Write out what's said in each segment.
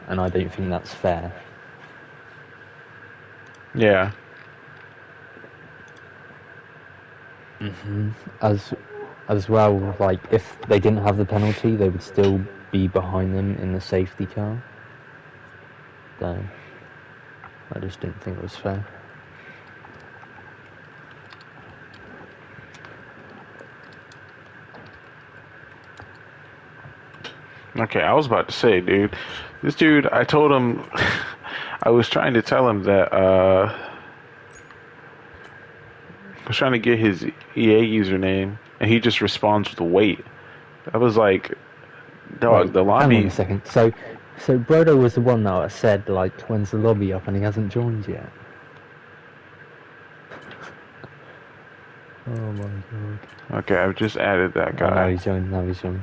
and I don't think that's fair. Yeah. As well, like, if they didn't have the penalty, they would still be behind them in the safety car. So, I just didn't think it was fair. Okay, I was about to say, dude. This dude, I told him, I was trying to tell him that, I was trying to get his EA username, and he just responds with wait. I was like, dog, Wait, the hang on lobby. a second. So Brodo was the one that said, like, when's the lobby up, and he hasn't joined yet. Oh my god. Okay, I've just added that Oh, now guy. he's joined. Now he's joined.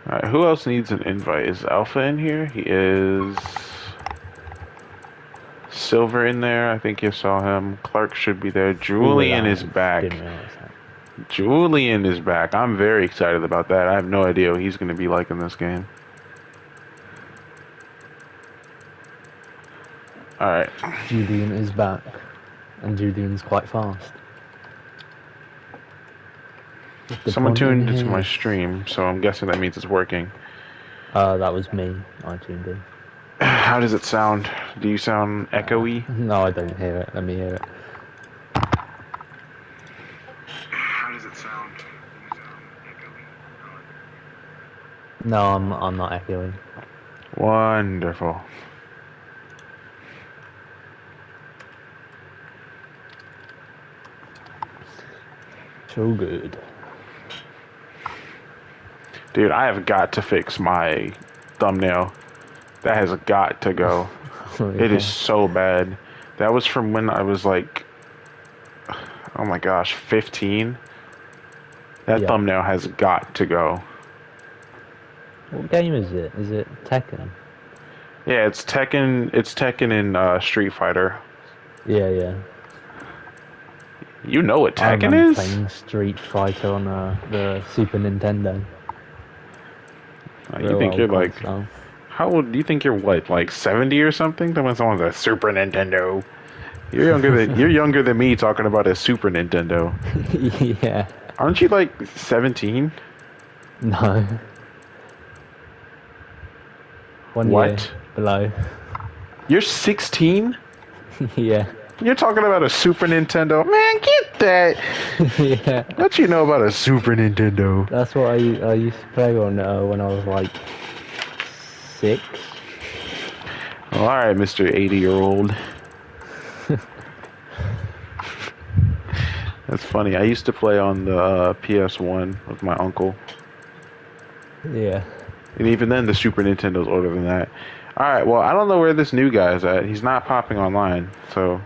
Alright, who else needs an invite? Is Alpha in here? He is. Silver in there. I think you saw him. Clark should be there. Julian is back. Didn't realize that. Julian is back. I'm very excited about that. I have no idea what he's going to be like in this game. Alright. Julian is back, and Julian's quite fast. Someone tuned into my stream, so I'm guessing that means it's working. That was me. I tuned in. How does it sound? Do you sound echoey? No, I don't hear it. Let me hear it. How does it sound? No, I'm not echoing. Wonderful. So good. Dude, I have got to fix my thumbnail. That has got to go. It is so bad. That was from when I was like, oh my gosh, 15. That thumbnail has got to go. What game is it? Is it Tekken? Yeah, it's Tekken. It's Tekken in Street Fighter. Yeah. You know what Tekken I is? Playing Street Fighter on the Super Nintendo. You think you're like, how old do you think you're? What, like 70 or something? Then when someone's a Super Nintendo, you're younger than me talking about a Super Nintendo. Yeah. Aren't you like 17? No. One year below. You're 16? Yeah. You're talking about a Super Nintendo? Man, get that. Yeah. What you know about a Super Nintendo? That's what I used to play on when I was like 6. Oh, all right, Mr. 80-year-old. That's funny. I used to play on the PS1 with my uncle. Yeah. And even then, the Super Nintendo's older than that. Alright, well, I don't know where this new guy's at. He's not popping online, so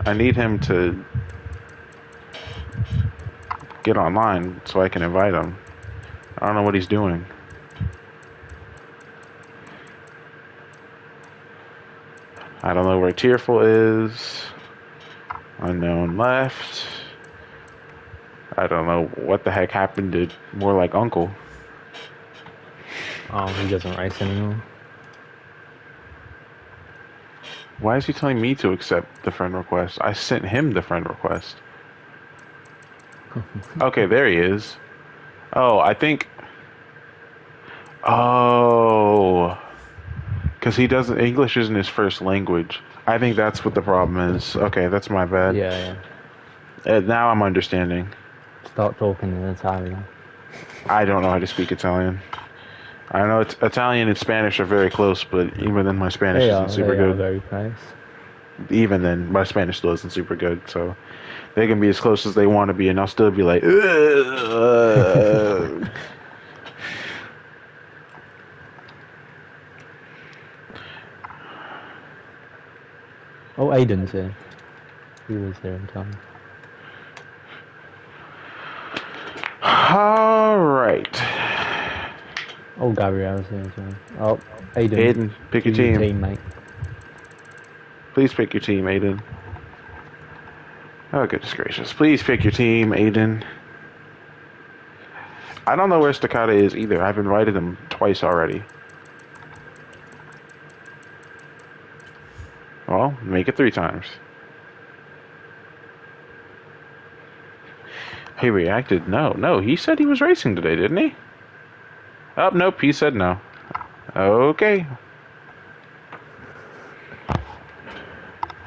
I need him to get online so I can invite him. I don't know what he's doing. I don't know where Tearful is. Unknown left. I don't know what the heck happened to More Like Uncle. Oh, he doesn't race anymore. Why is he telling me to accept the friend request? I sent him the friend request. Okay, there he is. Oh, I think... Oh... Because he doesn't... English isn't his first language. I think that's what the problem is. Okay, that's my bad. Yeah. Now I'm understanding. Start talking in Italian. I don't know how to speak Italian. I know Italian and Spanish are very close, but even then my Spanish isn't super good. Very close. Even then, my Spanish still isn't super good, so they can be as close as they want to be, and I'll still be like, ugh. Oh, Aiden's here. He was there in time. All right. Oh, Gabriel's here as well. Oh, Aiden. Aiden, pick your team. Mate. Please pick your team, Aiden. Oh, goodness gracious. Please pick your team, Aiden. I don't know where Staccata is either. I've invited him twice already. Well, make it 3 times. He reacted. No, he said he was racing today, didn't he? Oh, nope, he said no. Okay.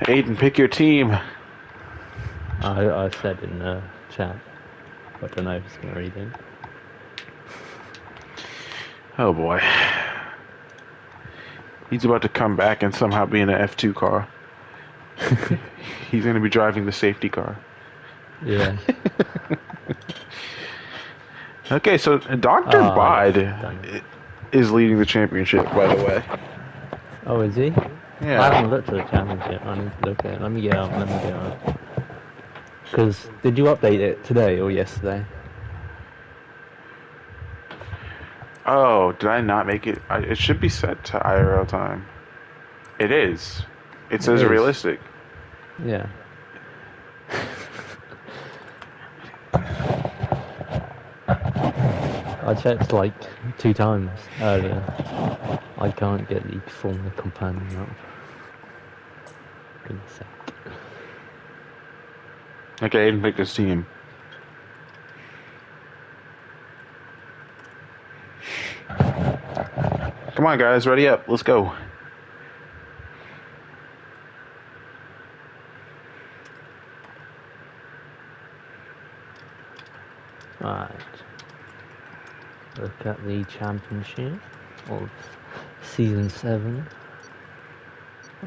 Aiden, pick your team. I said in the chat. I don't know if it's going to read it. Oh boy. He's about to come back and somehow be in an F2 car. He's going to be driving the safety car. Yeah. Okay, so Dr. Bod is leading the championship, by the way. Oh, is he? Yeah. I haven't looked at the championship. I need to look at it. Let me get up. Because, did you update it today or yesterday? Oh, did I not make it? It should be set to IRL time. It is. It says realistic. Yeah. I checked like 2 times earlier. I can't get the Formula Companion up. Goodness sake. Okay, Aiden picked his team. Come on, guys, ready up. Let's go. Right. Look at the championship of season 7.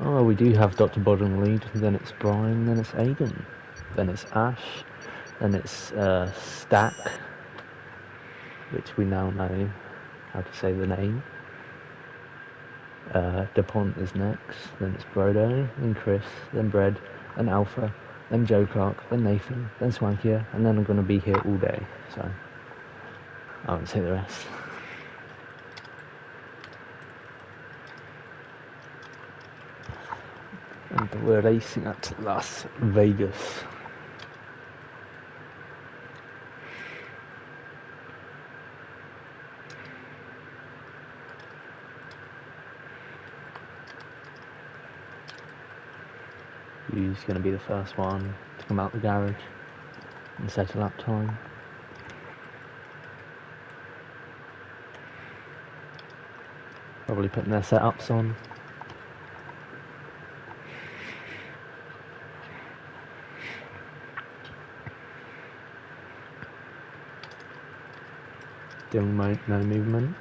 Oh, we do have Dr. Bod in the lead, then it's Brian, then it's Aiden, then it's Ash, then it's Stack, which we now know how to say the name. DuPont is next, then it's Brodo, then Chris, then Bread, then Alpha, then Joe Clark, then Nathan, then Swankier, and then I'm going to be here all day, so I won't say the rest. And we're racing at Las Vegas. Who's going to be the first one to come out the garage and set a lap time? Probably putting their setups on. Doing no movement.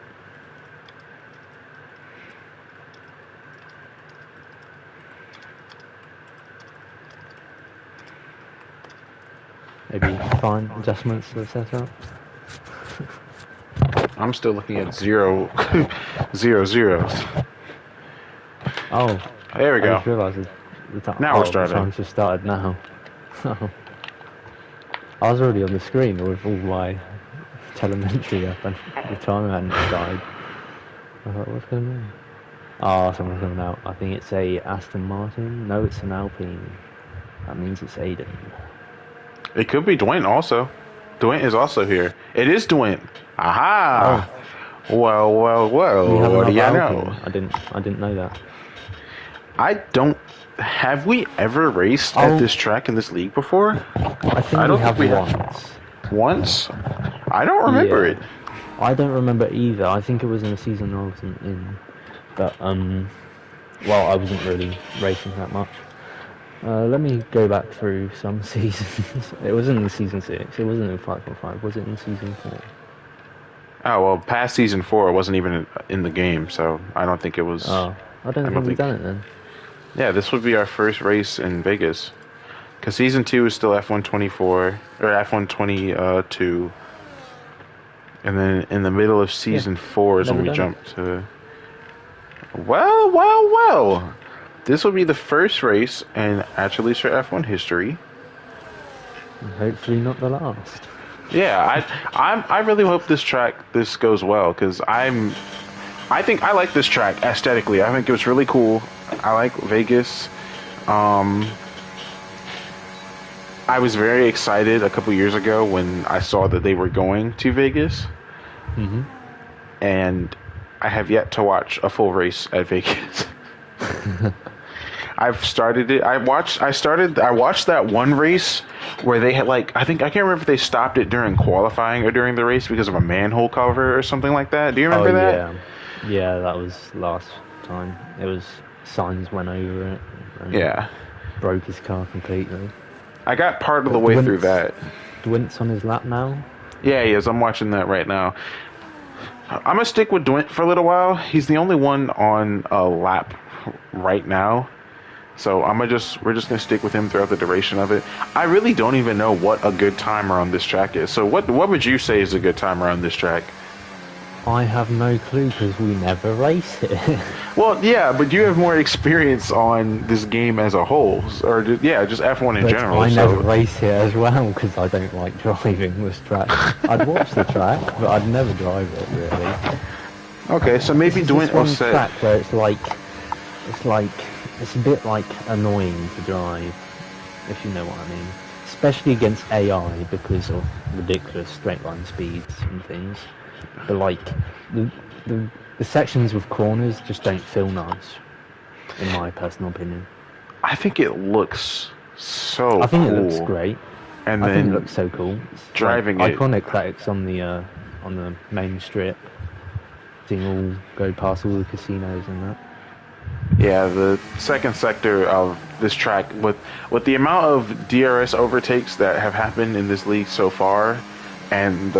Maybe fine adjustments to the setup. I'm still looking at 0 zeros. Oh, there we go. I just realised the time. Now we're starting. The time's just started now. I was already on the screen with all my telemetry up and the timer hadn't started. I thought, what's going on? Oh, someone's coming out. I think it's a Aston Martin. No, it's an Alpine. That means it's Aiden. It could be Dwayne also. Dwayne is also here. It is Dwayne. Aha! Oh. Well. What do you know? I didn't know that. I don't. Have we ever raced at this track in this league before? I think we have once. Once? I don't remember it. I don't remember either. I think it was in a season I wasn't in. But, well, I wasn't really racing that much. Let me go back through some seasons. It wasn't in season 6. It wasn't in 5.5. Was it in season 4? Oh, well, past season 4, it wasn't even in the game, so I don't think it was... Oh, I don't think we've done it then. Yeah, this would be our first race in Vegas. Because season 2 is still F1 24, or F1 22. And then in the middle of season 4 is when we jump to... Well. This will be the first race in Achillesir F1 history. And hopefully not the last. Yeah, I really hope this goes well, because I think I like this track aesthetically. I think it was really cool. I like Vegas. I was very excited a couple years ago when I saw that they were going to Vegas. Mm-hmm. And I have yet to watch a full race at Vegas. I've started it. I watched that one race where they had like, I can't remember if they stopped it during qualifying or during the race because of a manhole cover or something like that. Do you remember that? Yeah, that was last time. It was signs went over it. Yeah. Broke his car completely. I got part of the way through that. Dwint's on his lap now? Yeah, he is. I'm watching that right now. I'm going to stick with Dwint for a little while. He's the only one on a lap right now. So we're just going to stick with him throughout the duration of it. I really don't even know what a good timer on this track is. So what would you say is a good timer on this track? I have no clue because we never race it. Well, yeah, but you have more experience on this game as a whole, or just F1 in general. I never race it as well because I don't like driving this track. I'd watch the track, but I'd never drive it really. Okay, so maybe Dwint will say track where it's a bit like annoying to drive, if you know what I mean. Especially against AI because of ridiculous straight line speeds and things. But like the sections with corners just don't feel nice, in my personal opinion. I think it looks so cool. I think it looks great. And I then think it looks so cool. It's driving like, it iconic that it's on the main strip. Seeing all go past all the casinos and that. Yeah, the second sector of this track with the amount of DRS overtakes that have happened in this league so far, and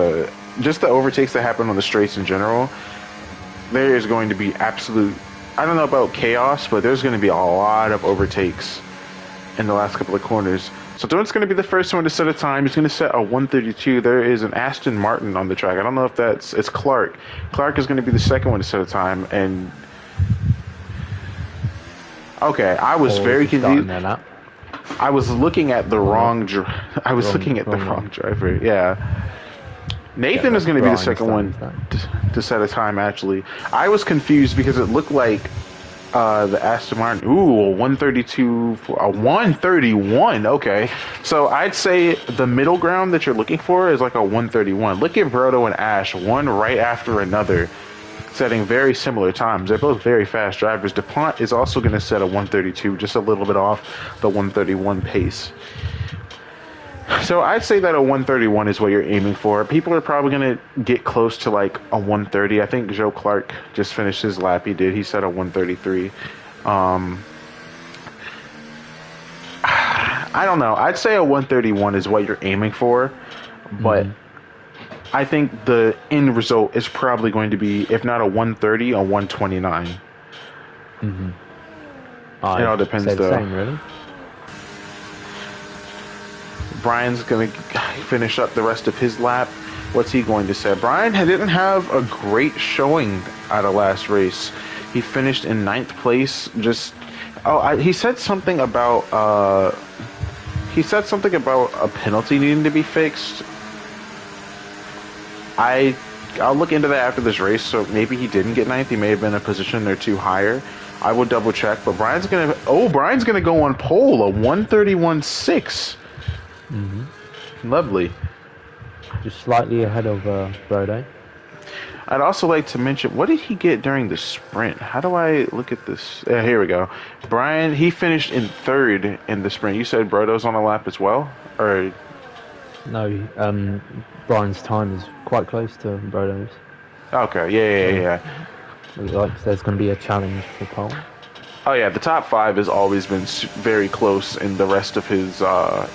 just the overtakes that happen on the straights in general, there is going to be absolute, I don't know about chaos, but there's going to be a lot of overtakes in the last couple of corners. So Dwint's going to be the first one to set a time. He's going to set a 1:32. There is an Aston Martin on the track. I don't know if it's Clark. Clark is going to be the second one to set a time. And okay, I was very confused. I was looking at the wrong driver. Yeah. Nathan is going to be the second one to set a time, actually. I was confused because it looked like the Aston Martin. Ooh, a 132, a 131. Okay. So I'd say the middle ground that you're looking for is like a 131. Look at Brodo and Ash, one right after another, setting very similar times. They're both very fast drivers. DuPont is also going to set a 132, just a little bit off the 131 pace. So I'd say that a 131 is what you're aiming for. People are probably going to get close to like a 130. I think Joe Clark just finished his lap. He set a 133. I don't know. I'd say a 131 is what you're aiming for, but I think the end result is probably going to be, if not a 130, a 129. It all depends, though. The same, really. Brian's going to finish up the rest of his lap. What's he going to say? Brian didn't have a great showing out of last race. He finished in 9th place. He said something about a penalty needing to be fixed. I'll look into that after this race. So maybe he didn't get 9th. He may have been a position or two higher. I would double check. But Brian's gonna go on pole, a 131.6. Lovely. Just slightly ahead of Brodo. I'd also like to mention, what did he get during the sprint? How do I look at this? Here we go. Brian, he finished in 3rd in the sprint. You said Brodo's on a lap as well? Or no, Brian's time is quite close to Brodo's. Okay, yeah. Looks like there's going to be a challenge for pole. Oh yeah, the top 5 has always been very close in the rest of his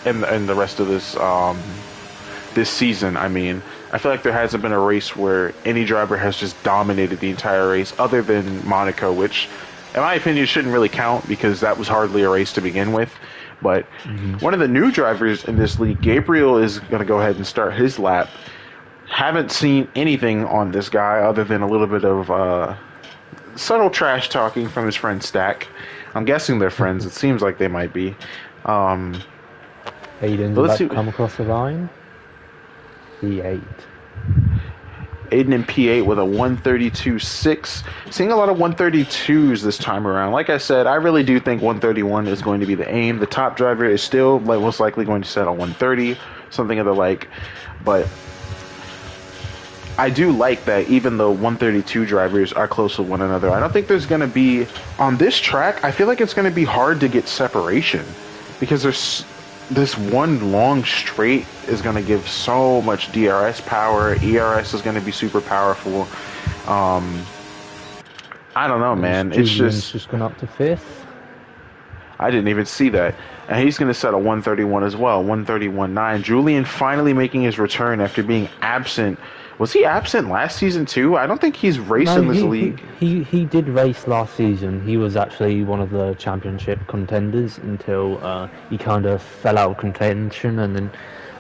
in the rest of this season. I mean, I feel like there hasn't been a race where any driver has just dominated the entire race, other than Monaco, which, in my opinion, shouldn't really count because that was hardly a race to begin with. But one of the new drivers in this league, Gabriel, is going to go ahead and start his lap. Haven't seen anything on this guy other than a little bit of subtle trash talking from his friend Stack. I'm guessing they're friends. It seems like they might be. Aiden's about to come across the line. P8. Aiden in P8 with a 132.6. Seeing a lot of 132s this time around. Like I said, I really do think 131 is going to be the aim. The top driver is still most likely going to set a 130, something of the like. But I do like that even though 132 drivers are close to one another, I don't think there's going to be, on this track, I feel like it's going to be hard to get separation because there's this one long straight is going to give so much DRS power. ERS is going to be super powerful. I don't know, man. It's just gone up to 5th. I didn't even see that. And he's going to set a 131 as well, 131.9. Julian finally making his return after being absent. Was he absent last season too? I don't think he's raced in this league. He did race last season. He was actually one of the championship contenders until he kind of fell out of contention and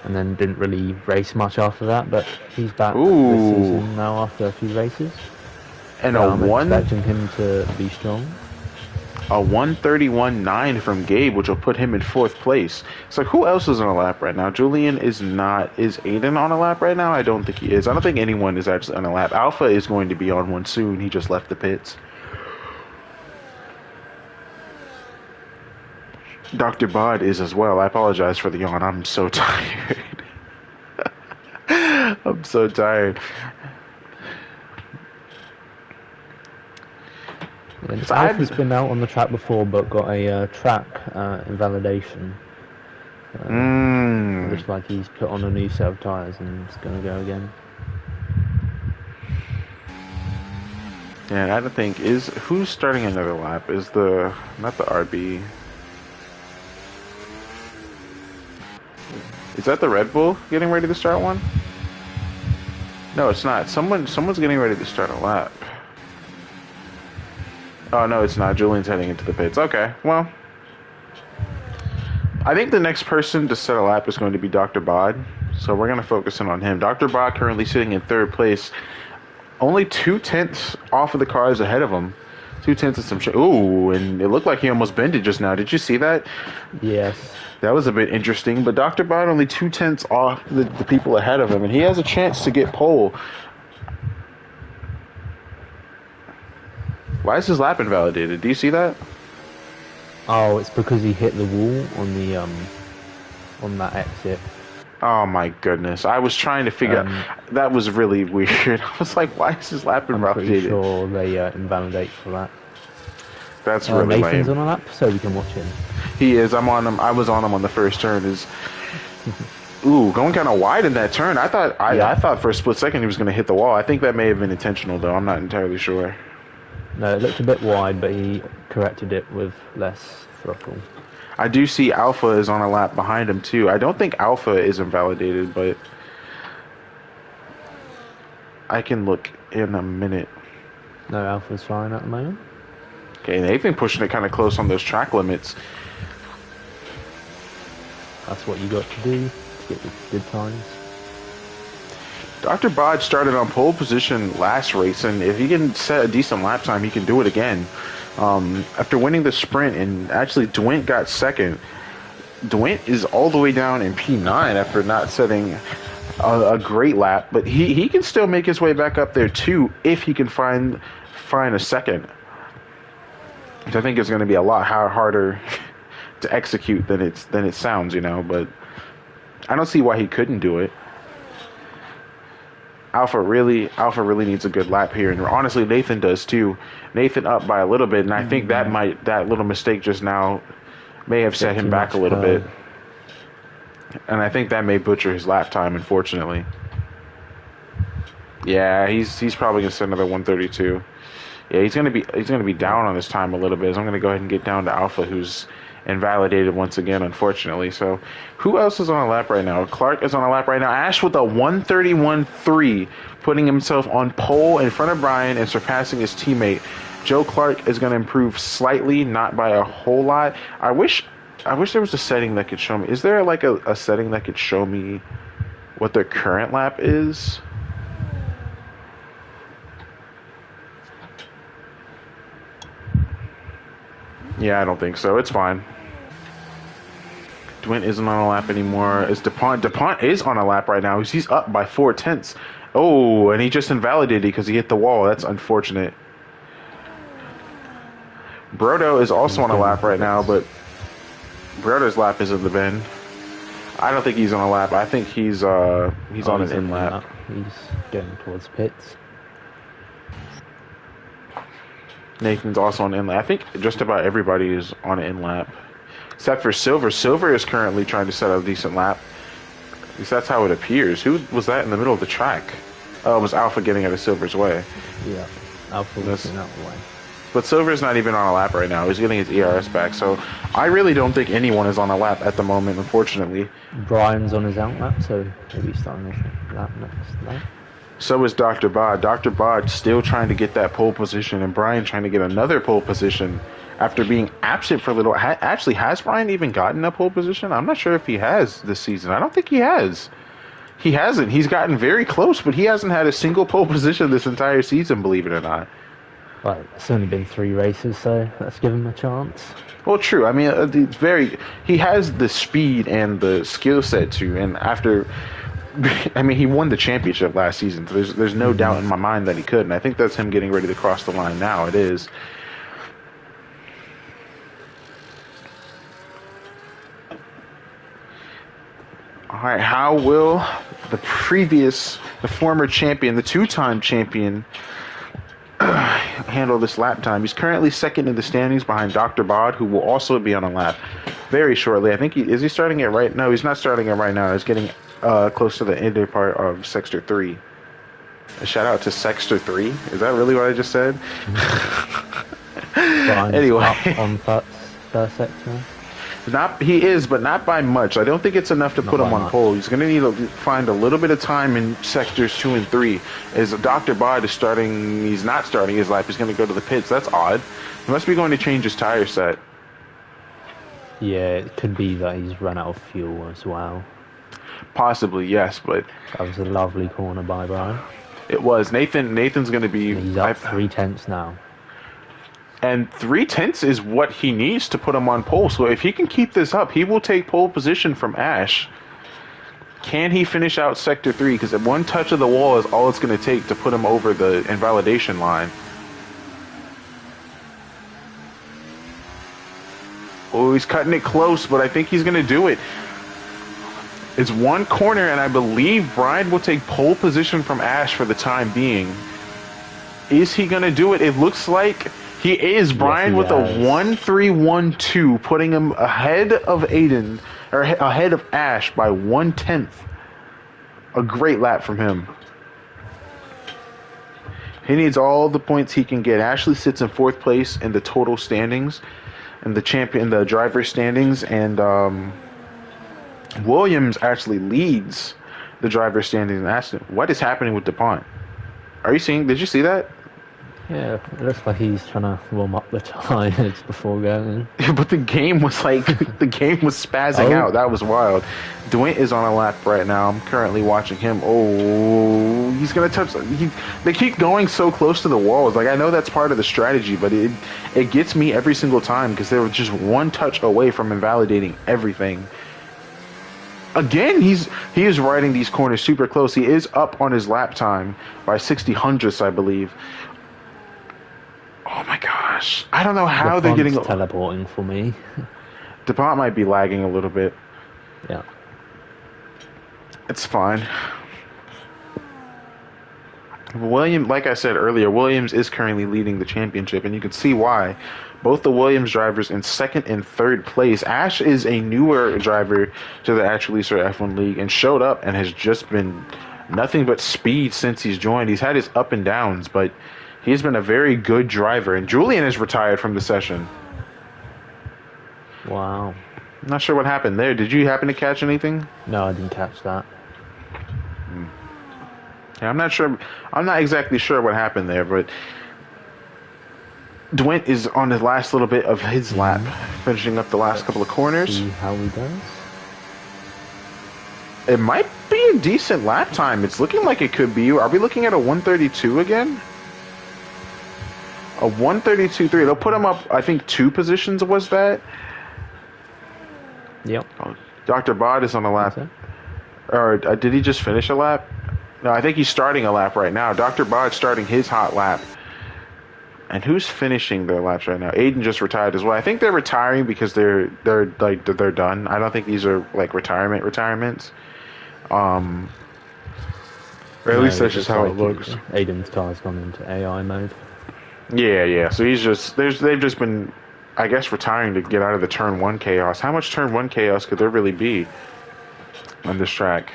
then didn't really race much after that. But he's back this season now after a few races. And I'm expecting him to be strong. A 131.9 from Gabe, which will put him in 4th place. So who else is on a lap right now? Julian is not. Is Aiden on a lap right now? I don't think he is. I don't think anyone is actually on a lap. Alpha is going to be on one soon. He just left the pits. Dr. Bod is as well. I apologize for the yawn. I'm so tired. I'm so tired. Alpha's been out on the track before, but got a track invalidation. Looks like he's put on a new set of tyres and it's going to go again. Yeah, I don't think who's starting another lap? Is not the RB? Is that the Red Bull getting ready to start one? No, it's not. Someone's getting ready to start a lap. Oh, no, it's not. Julian's heading into the pits. Okay, well. I think the next person to set a lap is going to be Dr. Bod. So we're going to focus in on him. Dr. Bod currently sitting in 3rd place. Only 2/10 off of the cars ahead of him. 2/10 of some shit. Ooh, and it looked like he almost bended just now. Did you see that? Yes. That was a bit interesting. But Dr. Bod only 2/10 off the people ahead of him. And he has a chance to get pole. Why is his lap invalidated? Do you see that? Oh, it's because he hit the wall on the on that exit. Oh my goodness! I was trying to figure out. That was really weird. I was like, why is his lap invalidated? I'm pretty sure they invalidate for that. That's really Nathan's lame. on a lap, so we can watch him. He is. I'm on him. I was on him on the first turn. Ooh, going kind of wide in that turn. I thought for a split second he was going to hit the wall. I think that may have been intentional, though. I'm not entirely sure. No, it looked a bit wide, but he corrected it with less throttle. I do see Alpha is on a lap behind him, too. I don't think Alpha is invalidated, but I can look in a minute. No, Alpha's fine at the moment. Okay, they've been pushing it kind of close on those track limits. That's what you got to do to get the good times. Dr. Bod started on pole position last race, and if he can set a decent lap time, he can do it again. After winning the sprint, and actually Dwint got second. Dwint is all the way down in P9 after not setting a great lap, but he can still make his way back up there too if he can find a second. Which I think is going to be a lot harder to execute than it sounds, you know. But I don't see why he couldn't do it. Alpha really needs a good lap here, and honestly, Nathan does too. Nathan up by a little bit, and I think that little mistake just now may have set him back a little bit, and I think that may butcher his lap time, unfortunately. Yeah, he's probably gonna set another 132. Yeah, he's gonna be down on his time a little bit. So I'm gonna go ahead and get down to Alpha, who's invalidated once again, unfortunately. So who else is on a lap right now? Clark is on a lap right now. Ash with a 131.3, putting himself on pole in front of Brian and surpassing his teammate. Joe Clark is going to improve slightly, not by a whole lot. I wish there was a setting that could show me. Is there like a setting that could show me what their current lap is? Yeah, I don't think so. It's fine. Dwint isn't on a lap anymore. Is DuPont? DuPont is on a lap right now. He's up by 4/10. Oh, and he just invalidated because he hit the wall. That's unfortunate. Brodo is also on a lap right now, but Brodo's lap is in the bend. I don't think he's on a lap. I think he's on an in lap. He's going towards pits. Nathan's also on in lap. I think just about everybody is on an in lap, except for Silver. Silver is currently trying to set a decent lap. At least that's how it appears. Who was that in the middle of the track? Oh, it was Alpha getting out of Silver's way. Yeah, Alpha was getting out of the way. But Silver's not even on a lap right now. He's getting his ERS back. So I really don't think anyone is on a lap at the moment, unfortunately. Brian's on his out lap, so he'll be starting his lap next lap. So is Dr. Bod. Dr. Bod still trying to get that pole position, and Brian trying to get another pole position after being absent for a little. Actually, has Brian even gotten a pole position? I'm not sure if he has this season. I don't think he has. He hasn't. He's gotten very close, but he hasn't had a single pole position this entire season, believe it or not. Well, it's only been 3 races, so let's give him a chance. Well, true. I mean, it's he has the speed and the skill set to, and after, I mean, he won the championship last season. So there's no doubt in my mind that he could, and I think that's him getting ready to cross the line now. It is. All right, how will the former champion, the 2-time champion, handle this lap time? He's currently second in the standings behind Dr. Bod, who will also be on a lap very shortly. I think is he starting it right? No, he's not starting it right now. He's getting close to the end part of Sector 3. A shout out to Sector 3. Is that really what I just said? Anyway, on first sector. He is, but not by much. I don't think it's enough to put him on pole. He's going to need to find a little bit of time in sectors 2 and 3. As Dr. Bod is starting, he's not starting his lap. He's going to go to the pits. That's odd. He must be going to change his tire set. Yeah, it could be that he's run out of fuel as well. Possibly, yes, but that was a lovely corner by Brian. It was. Nathan's going to be. He's up 3/10 now. And 3/10 is what he needs to put him on pole. So if he can keep this up, he will take pole position from Ash. Can he finish out Sector 3? Because one touch of the wall is all it's going to take to put him over the invalidation line. Oh, he's cutting it close, but I think he's going to do it. It's one corner, and I believe Brian will take pole position from Ash for the time being. Is he going to do it? It looks like he is. Brian with a 1-3-1-2, putting him ahead of Aiden, or ahead of Ash by 1/10. A great lap from him. He needs all the points he can get. Ashley sits in 4th place in the total standings, in the driver standings, and Williams actually leads the driver standings. What is happening with DuPont? Are you seeing? Did you see that? Yeah, it looks like he's trying to warm up the tires before going. But the game was spazzing out. That was wild. Dwight is on a lap right now. I'm currently watching him. Oh, he's gonna touch. They keep going so close to the walls. Like, I know that's part of the strategy, but it gets me every single time because they were just one touch away from invalidating everything. Again, he is riding these corners super close. He is up on his lap time by 60 hundredths, I believe. Oh my gosh. I don't know how they're getting teleporting for me. DuPont might be lagging a little bit. Yeah. It's fine. Williams, like I said earlier, Williams is currently leading the championship, and you can see why. Both the Williams drivers in 2nd and 3rd place. Ash is a newer driver to the Achillesir F1 League and showed up and has just been nothing but speed since he's joined. He's had his up and downs, but he's been a very good driver. And Julian is retired from the session. Wow. I'm not sure what happened there. Did you happen to catch anything? No, I didn't catch that. Yeah, I'm not sure. I'm not exactly sure what happened there, but Dwight is on the last little bit of his lap, finishing up the last couple of corners. See how he does. It might be a decent lap time. It's looking like it could be. Are we looking at a 132 again? A 132.3. They'll put him up, I think, 2 positions was that? Yep. Oh, Dr. Bod is on a lap. Or did he just finish a lap? No, I think he's starting a lap right now. Dr. Bod starting his hot lap. And who's finishing their laps right now? Aiden just retired as well. I think they're retiring because they're done. I don't think these are like retirements. Or at least that's just how it looks. Aiden's car's gone into AI mode. Yeah. So they've just been, I guess, retiring to get out of the turn 1 chaos. How much turn 1 chaos could there really be on this track?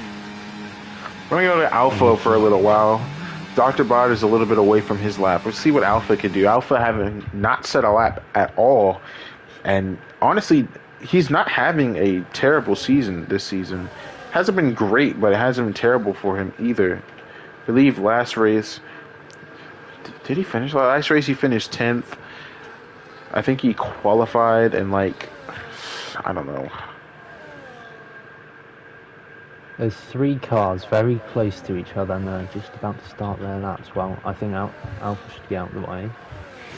We're gonna go to Alpha for a little while. Dr. Bod is a little bit away from his lap. Let's see what Alpha can do. Alpha having not set a lap at all. And honestly, he's not having a terrible season this season. Hasn't been great, but it hasn't been terrible for him either. I believe last race... Did he finish? Last race he finished 10th. I think he qualified and like... I don't know. There's 3 cars very close to each other and they're just about to start their laps. Well, I think Alpha should get out of the way.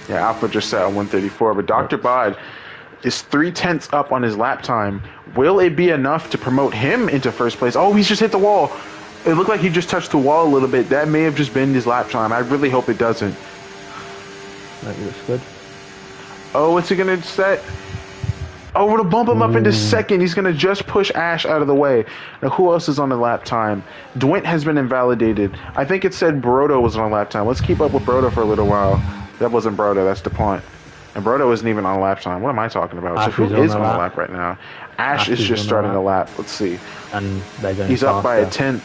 Yeah, Alpha just set on 134, but Dr. Bod is 3/10 up on his lap time. Will it be enough to promote him into first place? Oh, he's just hit the wall. It looked like he just touched the wall a little bit. That may have just been his lap time. I really hope it doesn't. That looks good. Oh, what's he going to set? Oh, we're going to bump him up into second. He's going to just push Ash out of the way. Now, who else is on the lap time? Dwint has been invalidated. I think it said Brodo was on lap time. Let's keep up with Brodo for a little while. That wasn't Brodo. That's DuPont. And Brodo isn't even on lap time. What am I talking about? Ash so who is on the lap right now? Ash is just starting a lap. Let's see. And they're going He's faster. up by a 10th.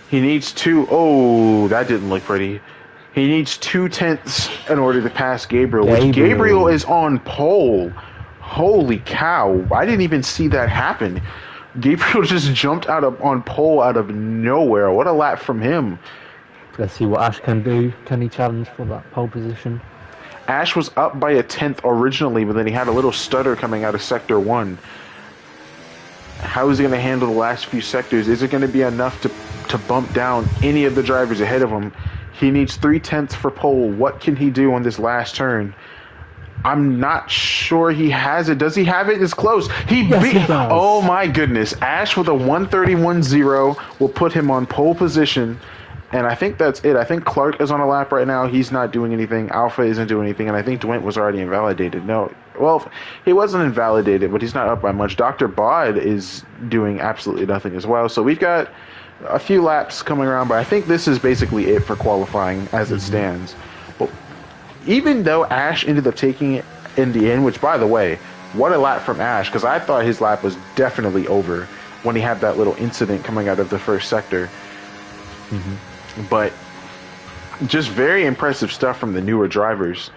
He needs 2. Oh, that didn't look pretty. He needs 2/10 in order to pass Gabriel, which Gabriel is on pole. Holy cow. I didn't even see that happen. Gabriel just jumped on pole out of nowhere. What a lap from him. Let's see what Ash can do. Can he challenge for that pole position? Ash was up by a 10th originally, but then he had a little stutter coming out of Sector 1. How is he going to handle the last few sectors? Is it going to be enough to bump down any of the drivers ahead of him? He needs 3/10 for pole. What can he do on this last turn? I'm not sure he has it. Does he have it? It's close. He beat. Oh my goodness. Ash with a 131.0 will put him on pole position. And I think that's it. I think Clark is on a lap right now. He's not doing anything. Alpha isn't doing anything. And I think Dwint was already invalidated. No. Well, he wasn't invalidated, but he's not up by much. Dr. Bod is doing absolutely nothing as well. So we've got a few laps coming around, but I think this is basically it for qualifying as it stands. But even though Ash ended up taking it in the end, which, by the way, what a lap from Ash, because I thought his lap was definitely over when he had that little incident coming out of the first sector. But just very impressive stuff from the newer drivers.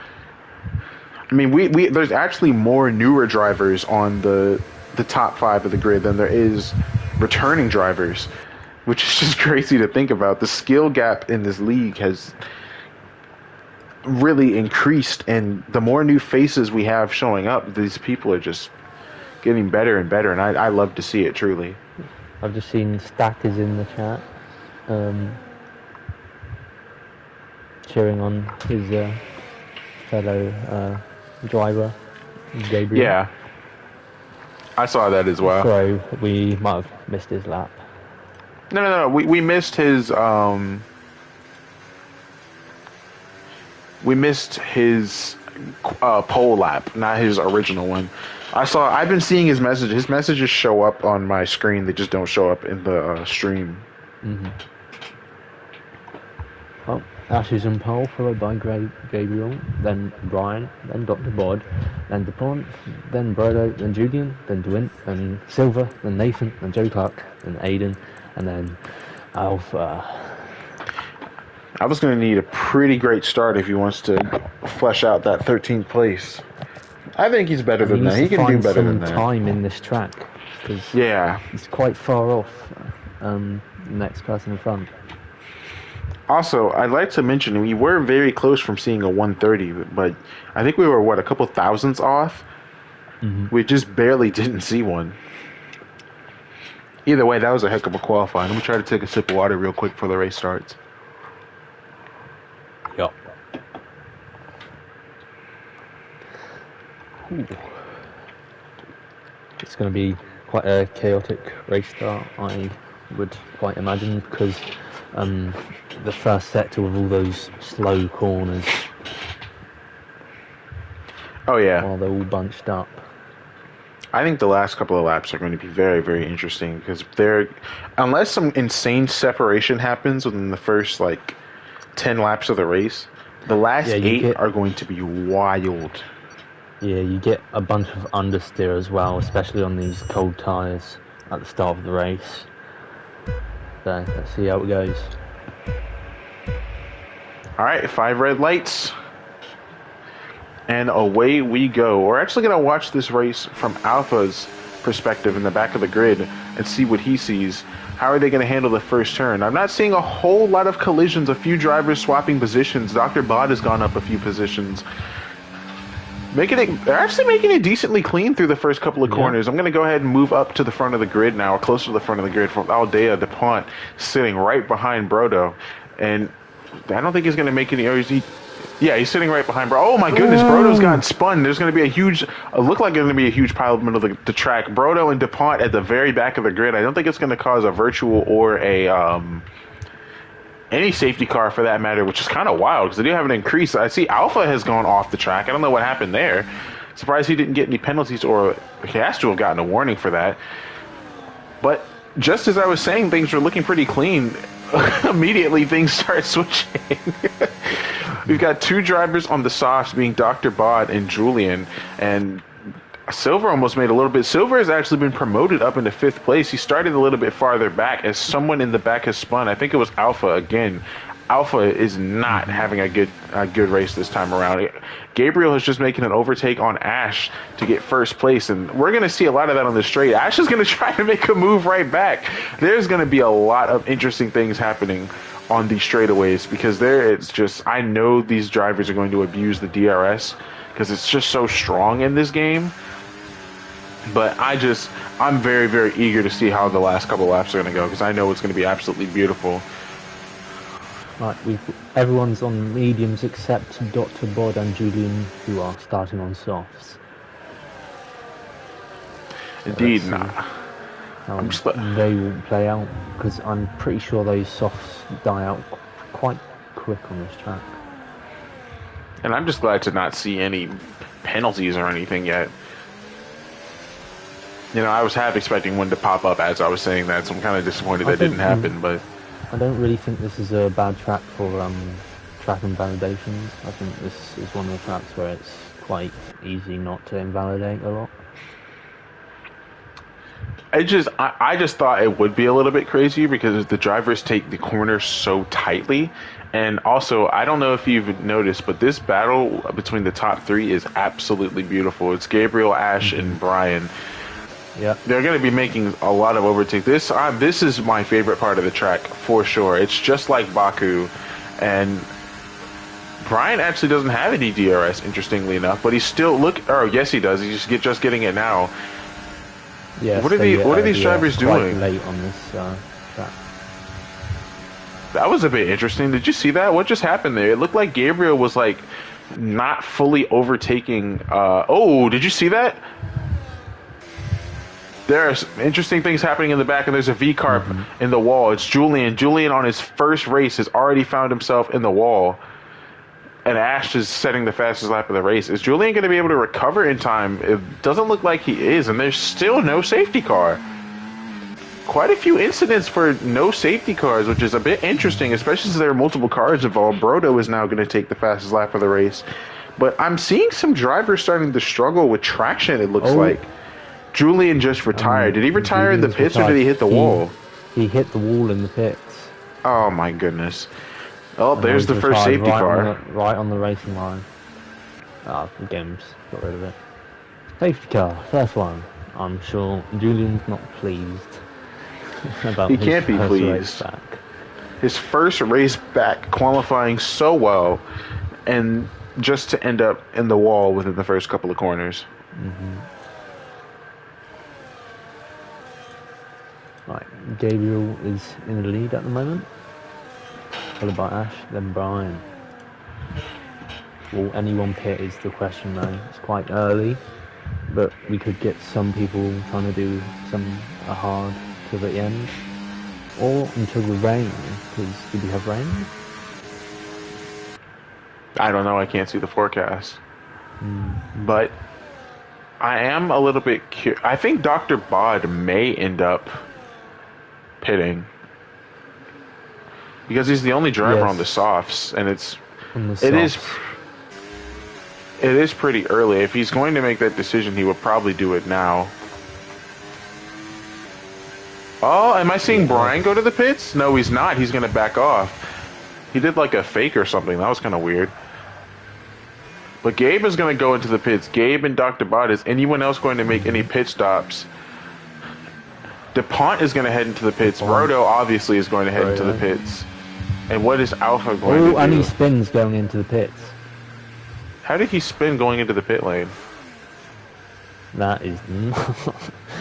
I mean, we there's actually more newer drivers on the top 5 of the grid than there is returning drivers, which is just crazy to think about. The skill gap in this league has really increased, and the more new faces we have showing up, these people are just getting better and better, and I love to see it, truly. I've just seen Stack is in the chat, cheering on his fellow driver, Gabriel. Yeah, I saw that as well. So we might have missed his lap. No. We missed his pole lap, not his original one. I've been seeing his messages. His messages show up on my screen. They just don't show up in the stream. Well, Ash is in pole, followed by Gabriel, then Brian, then Dr. Bod, then DuPont, then Brodo, then Julian, then Dwint, then Silver, then Nathan, then Joe Clark, then Aiden, and then Alpha. I was going to need a pretty great start if he wants to flesh out that 13th place. I think he's better than that. He can do better than that. Time in this track, because he's quite far off the next person in front. Also, I'd like to mention we were very close from seeing a 130, but I think we were, a couple thousandths off? We just barely didn't see one. Either way, that was a heck of a qualifying. Let me try to take a sip of water real quick before the race starts. Yep. It's going to be quite a chaotic race start. I would quite imagine, because the first sector with all those slow corners. Oh yeah. While they're all bunched up. I think the last couple of laps are going to be very, very interesting, because unless some insane separation happens within the first 10 laps of the race, the last 8 are going to be wild. Yeah, you get a bunch of understeer as well, especially on these cold tyres at the start of the race. So let's see how it goes. All right, 5 red lights. And away we go. We're actually going to watch this race from Alpha's perspective in the back of the grid and see what he sees. How are they going to handle the first turn? I'm not seeing a whole lot of collisions, a few drivers swapping positions. Dr. Bod has gone up a few positions. They're actually making it decently clean through the first couple of corners. I'm going to go ahead and move up to the front of the grid now, or closer to the front of the grid, from Aldea DuPont sitting right behind Brodo. And I don't think he's going to make any errors. Yeah, he's sitting right behind Brodo. Oh my goodness, Brodo's gotten spun. There's going to be a huge, look like there's going to be a huge pile in the middle of the track. Brodo and DuPont at the very back of the grid. I don't think it's going to cause a virtual or any safety car for that matter, which is kind of wild because they do have an increase. I see Alpha has gone off the track. I don't know what happened there. Surprised he didn't get any penalties, or he has to have gotten a warning for that. But just as I was saying, things were looking pretty clean. Immediately things start switching. We've got 2 drivers on the softs, being Dr. Bod and Julian, and Silver almost made a little bit. Silver has actually been promoted up into 5th place. He started a little bit farther back as someone in the back has spun. I think it was Alpha again. Alpha is not having a good race this time around. Gabriel is just making an overtake on Ash to get 1st place, and we're going to see a lot of that on the straight. Ash is going to try to make a move right back. There's going to be a lot of interesting things happening on these straightaways, because I know these drivers are going to abuse the DRS because it's just so strong in this game. But I'm very, very eager to see how the last couple laps are going to go, because I know it's going to be absolutely beautiful. Right, everyone's on mediums except Dr. Bod and Julian, who are starting on softs. Indeed, they will play out, because I'm pretty sure those softs die out quite quick on this track. And I'm just glad to not see any penalties or anything yet. You know, I was half expecting one to pop up as I was saying that, so I'm kind of disappointed that didn't happen. But I don't really think this is a bad track for track invalidations. I think this is one of the tracks where it's quite easy not to invalidate a lot. I just thought it would be a little bit crazy because the drivers take the corners so tightly. And also, I don't know if you've noticed, but this battle between the top 3 is absolutely beautiful. It's Gabriel, Ash, and Brian. Yeah, they're going to be making a lot of overtake. This is my favorite part of the track for sure. It's just like Baku, and Brian actually doesn't have any DRS, interestingly enough, but he's still yes, he does. He's just getting it now. Yes, what are these drivers doing? Late on this track. That was a bit interesting. Did you see that? What just happened there? It looked like Gabriel was not fully overtaking. Did you see that? There are interesting things happening in the back, and there's a V-carb in the wall. It's Julian. Julian, on his first race, has already found himself in the wall, and Ash is setting the fastest lap of the race. Is Julian going to be able to recover in time? It doesn't look like he is, and there's still no safety car. Quite a few incidents for no safety cars, which is a bit interesting, especially since there are multiple cars involved. Brodo is now going to take the fastest lap of the race. But I'm seeing some drivers starting to struggle with traction, it looks like. Julian just retired. Did he retire in the pits, or did he hit the wall? He hit the wall in the pits. Oh my goodness. Oh, there's the first safety car. Right on the racing line. The game's got rid of it. Safety car, first one. I'm sure Julian's not pleased about he can't be pleased. His first race back, qualifying so well, and just to end up in the wall within the first couple of corners. Right, Gabriel is in the lead at the moment, followed by Ash, then Brian. Will anyone pit is the question though. It's quite early, but we could get some people trying to do a hard to the end. or until the rain, because did we have rain? I don't know. I can't see the forecast. But I am a little bit curious. I think Dr. Bod may end up pitting because he's the only driver on the softs, and it is pretty early. If he's going to make that decision, he would probably do it now. Oh, am I seeing Brian go to the pits? No, he's not. He's going to back off. He did like a fake or something. That was kind of weird. But Gabe is going to go into the pits. Gabe and Dr. Bot. Is anyone else going to make any pit stops? DuPont is going to head into the pits. Roto obviously is going to head into the pits. And what is Alpha going to do? And he spins going into the pits. How did he spin going into the pit lane? That is not...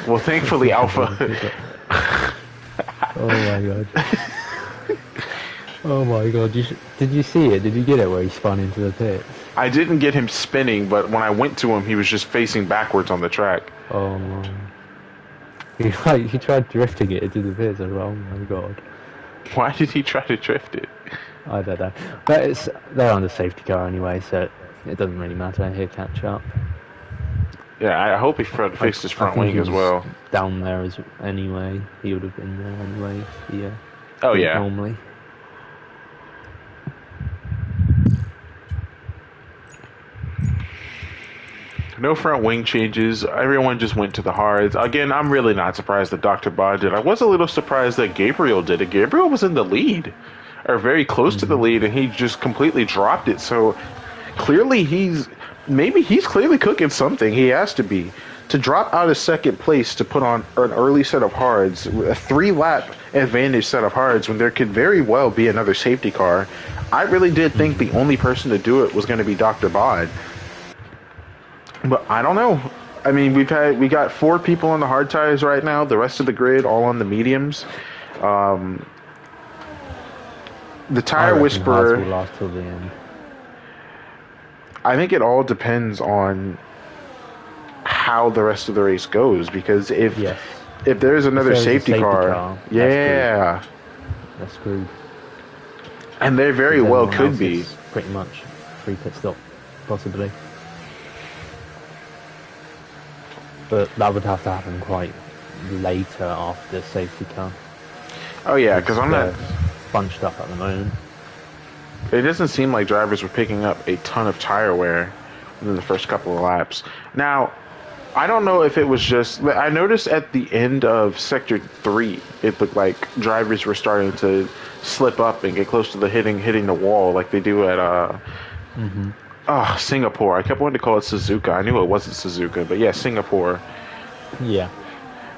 Well, thankfully Alpha... Oh my god. Oh my god. Did you see it? Did you get it where he spun into the pits? I didn't get him spinning, but when I went to him, he was just facing backwards on the track. Oh man. He tried drifting it into the pits as well. Oh my god. Why did he try to drift it? I don't know. But they're on the safety car anyway, so it doesn't really matter. He'll catch up. Yeah, I hope he fixed his front wing as well. Down there anyway. He would have been there anyway. Yeah. Oh yeah. Normally. No front wing changes. Everyone just went to the hards. Again, I'm really not surprised that Dr. Bod did. I was a little surprised that Gabriel did it. Gabriel was in the lead, or very close to the lead, and he just completely dropped it. So clearly he's clearly cooking something. He has to be. To drop out of second place to put on an early set of hards, a 3-lap advantage set of hards, when there could very well be another safety car. I really did think the only person to do it was going to be Dr. Bod. But I don't know. I mean, we got 4 people on the hard tires right now. The rest of the grid all on the mediums. The tire whisperer will last till the end. I think it all depends on how the rest of the race goes, because if there's another safety car, that's screwed. And there very well could be pretty much free pit stop, possibly. But that would have to happen quite later after the safety car. Oh yeah, because I'm not bunched up at the moment. It doesn't seem like drivers were picking up a ton of tire wear within the first couple of laps. Now, I don't know if it was just... I noticed at the end of Sector 3, it looked like drivers were starting to slip up and get close to the hitting the wall like they do at Singapore. I kept wanting to call it Suzuka. I knew it wasn't Suzuka, but yeah, Singapore. Yeah.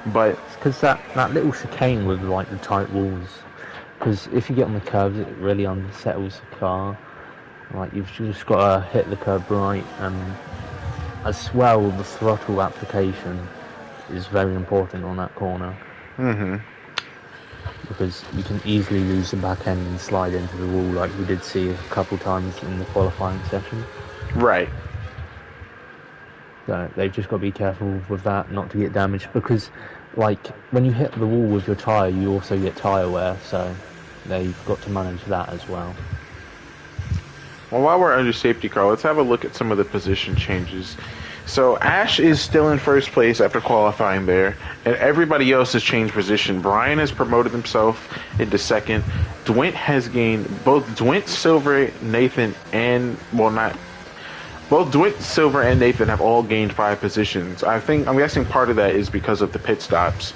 But... Because that little chicane with like the tight walls... Because if you get on the curves, it really unsettles the car. Like, you've just got to hit the curb right, and as well, the throttle application is very important on that corner. Because you can easily lose the back end and slide into the wall, like we did see a couple times in the qualifying session. Right. So they've just got to be careful with that, not to get damaged, because like when you hit the wall with your tyre, you also get tyre wear, so they've got to manage that as well. Well, while we're under safety car, let's have a look at some of the position changes. So Ash is still in first place after qualifying there, and everybody else has changed position. Brian has promoted himself into second. Dwint has gained both Dwint, Silver, Nathan, and both Dwint, Silver, and Nathan have all gained 5 positions. I'm guessing part of that is because of the pit stops.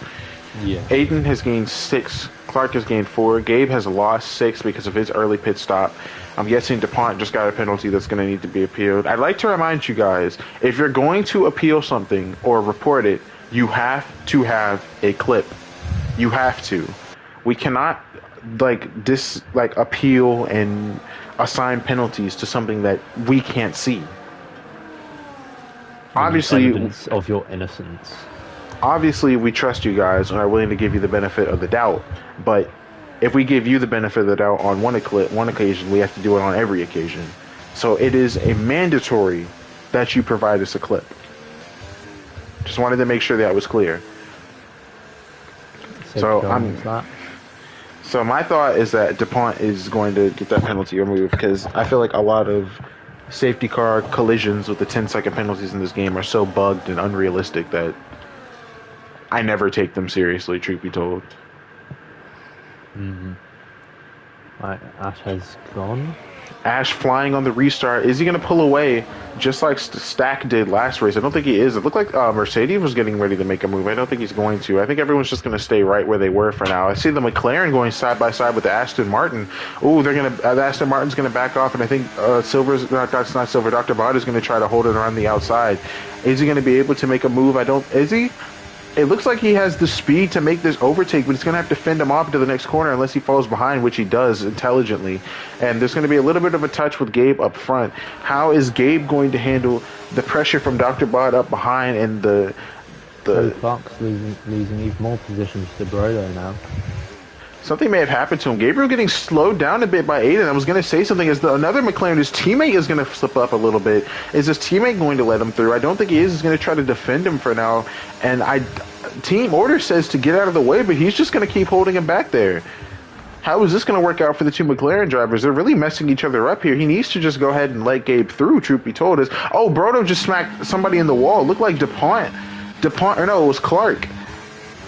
Yeah. Aiden has gained 6. Clark has gained 4. Gabe has lost 6 because of his early pit stop. I'm guessing DuPont just got a penalty that's going to need to be appealed. I'd like to remind you guys, if you're going to appeal something or report it, you have to have a clip. You have to. We cannot appeal and assign penalties to something that we can't see. Obviously, evidence of your innocence. Obviously, we trust you guys and are willing to give you the benefit of the doubt. But if we give you the benefit of the doubt on one occasion, we have to do it on every occasion. So it is a mandatory that you provide us a clip. Just wanted to make sure that was clear. So So my thought is that DuPont is going to get that penalty removed because I feel like a lot of safety car collisions with the 10-second penalties in this game are so bugged and unrealistic that I never take them seriously, truth be told. Right, Ash has gone. Ash flying on the restart. Is he going to pull away just like Stack did last race? I don't think he is. It looked like Mercedes was getting ready to make a move. I don't think he's going to. I think everyone's just going to stay right where they were for now. I see the McLaren going side by side with the Aston Martin. Oh, they're going to. The Aston Martin's going to back off, and I think Silver's not Silver. Dr. Bod is going to try to hold it around the outside. Is he going to be able to make a move? Is he? It looks like he has the speed to make this overtake, but he's going to have to fend him off into the next corner unless he falls behind, which he does intelligently. And there's going to be a little bit of a touch with Gabe up front. How is Gabe going to handle the pressure from Dr. Bod up behind and the Clark's losing even more positions to Brodo now. Something may have happened to him. Gabriel getting slowed down a bit by Aiden. I was going to say something. Another McLaren, his teammate is going to slip up a little bit. Is his teammate going to let him through? I don't think he is. He's going to try to defend him for now. And team order says to get out of the way, but he's just going to keep holding him back there. How is this going to work out for the two McLaren drivers? They're really messing each other up here. He needs to just go ahead and let Gabe through, truth be told. Brodo just smacked somebody in the wall. It looked like DuPont, or no, it was Clark.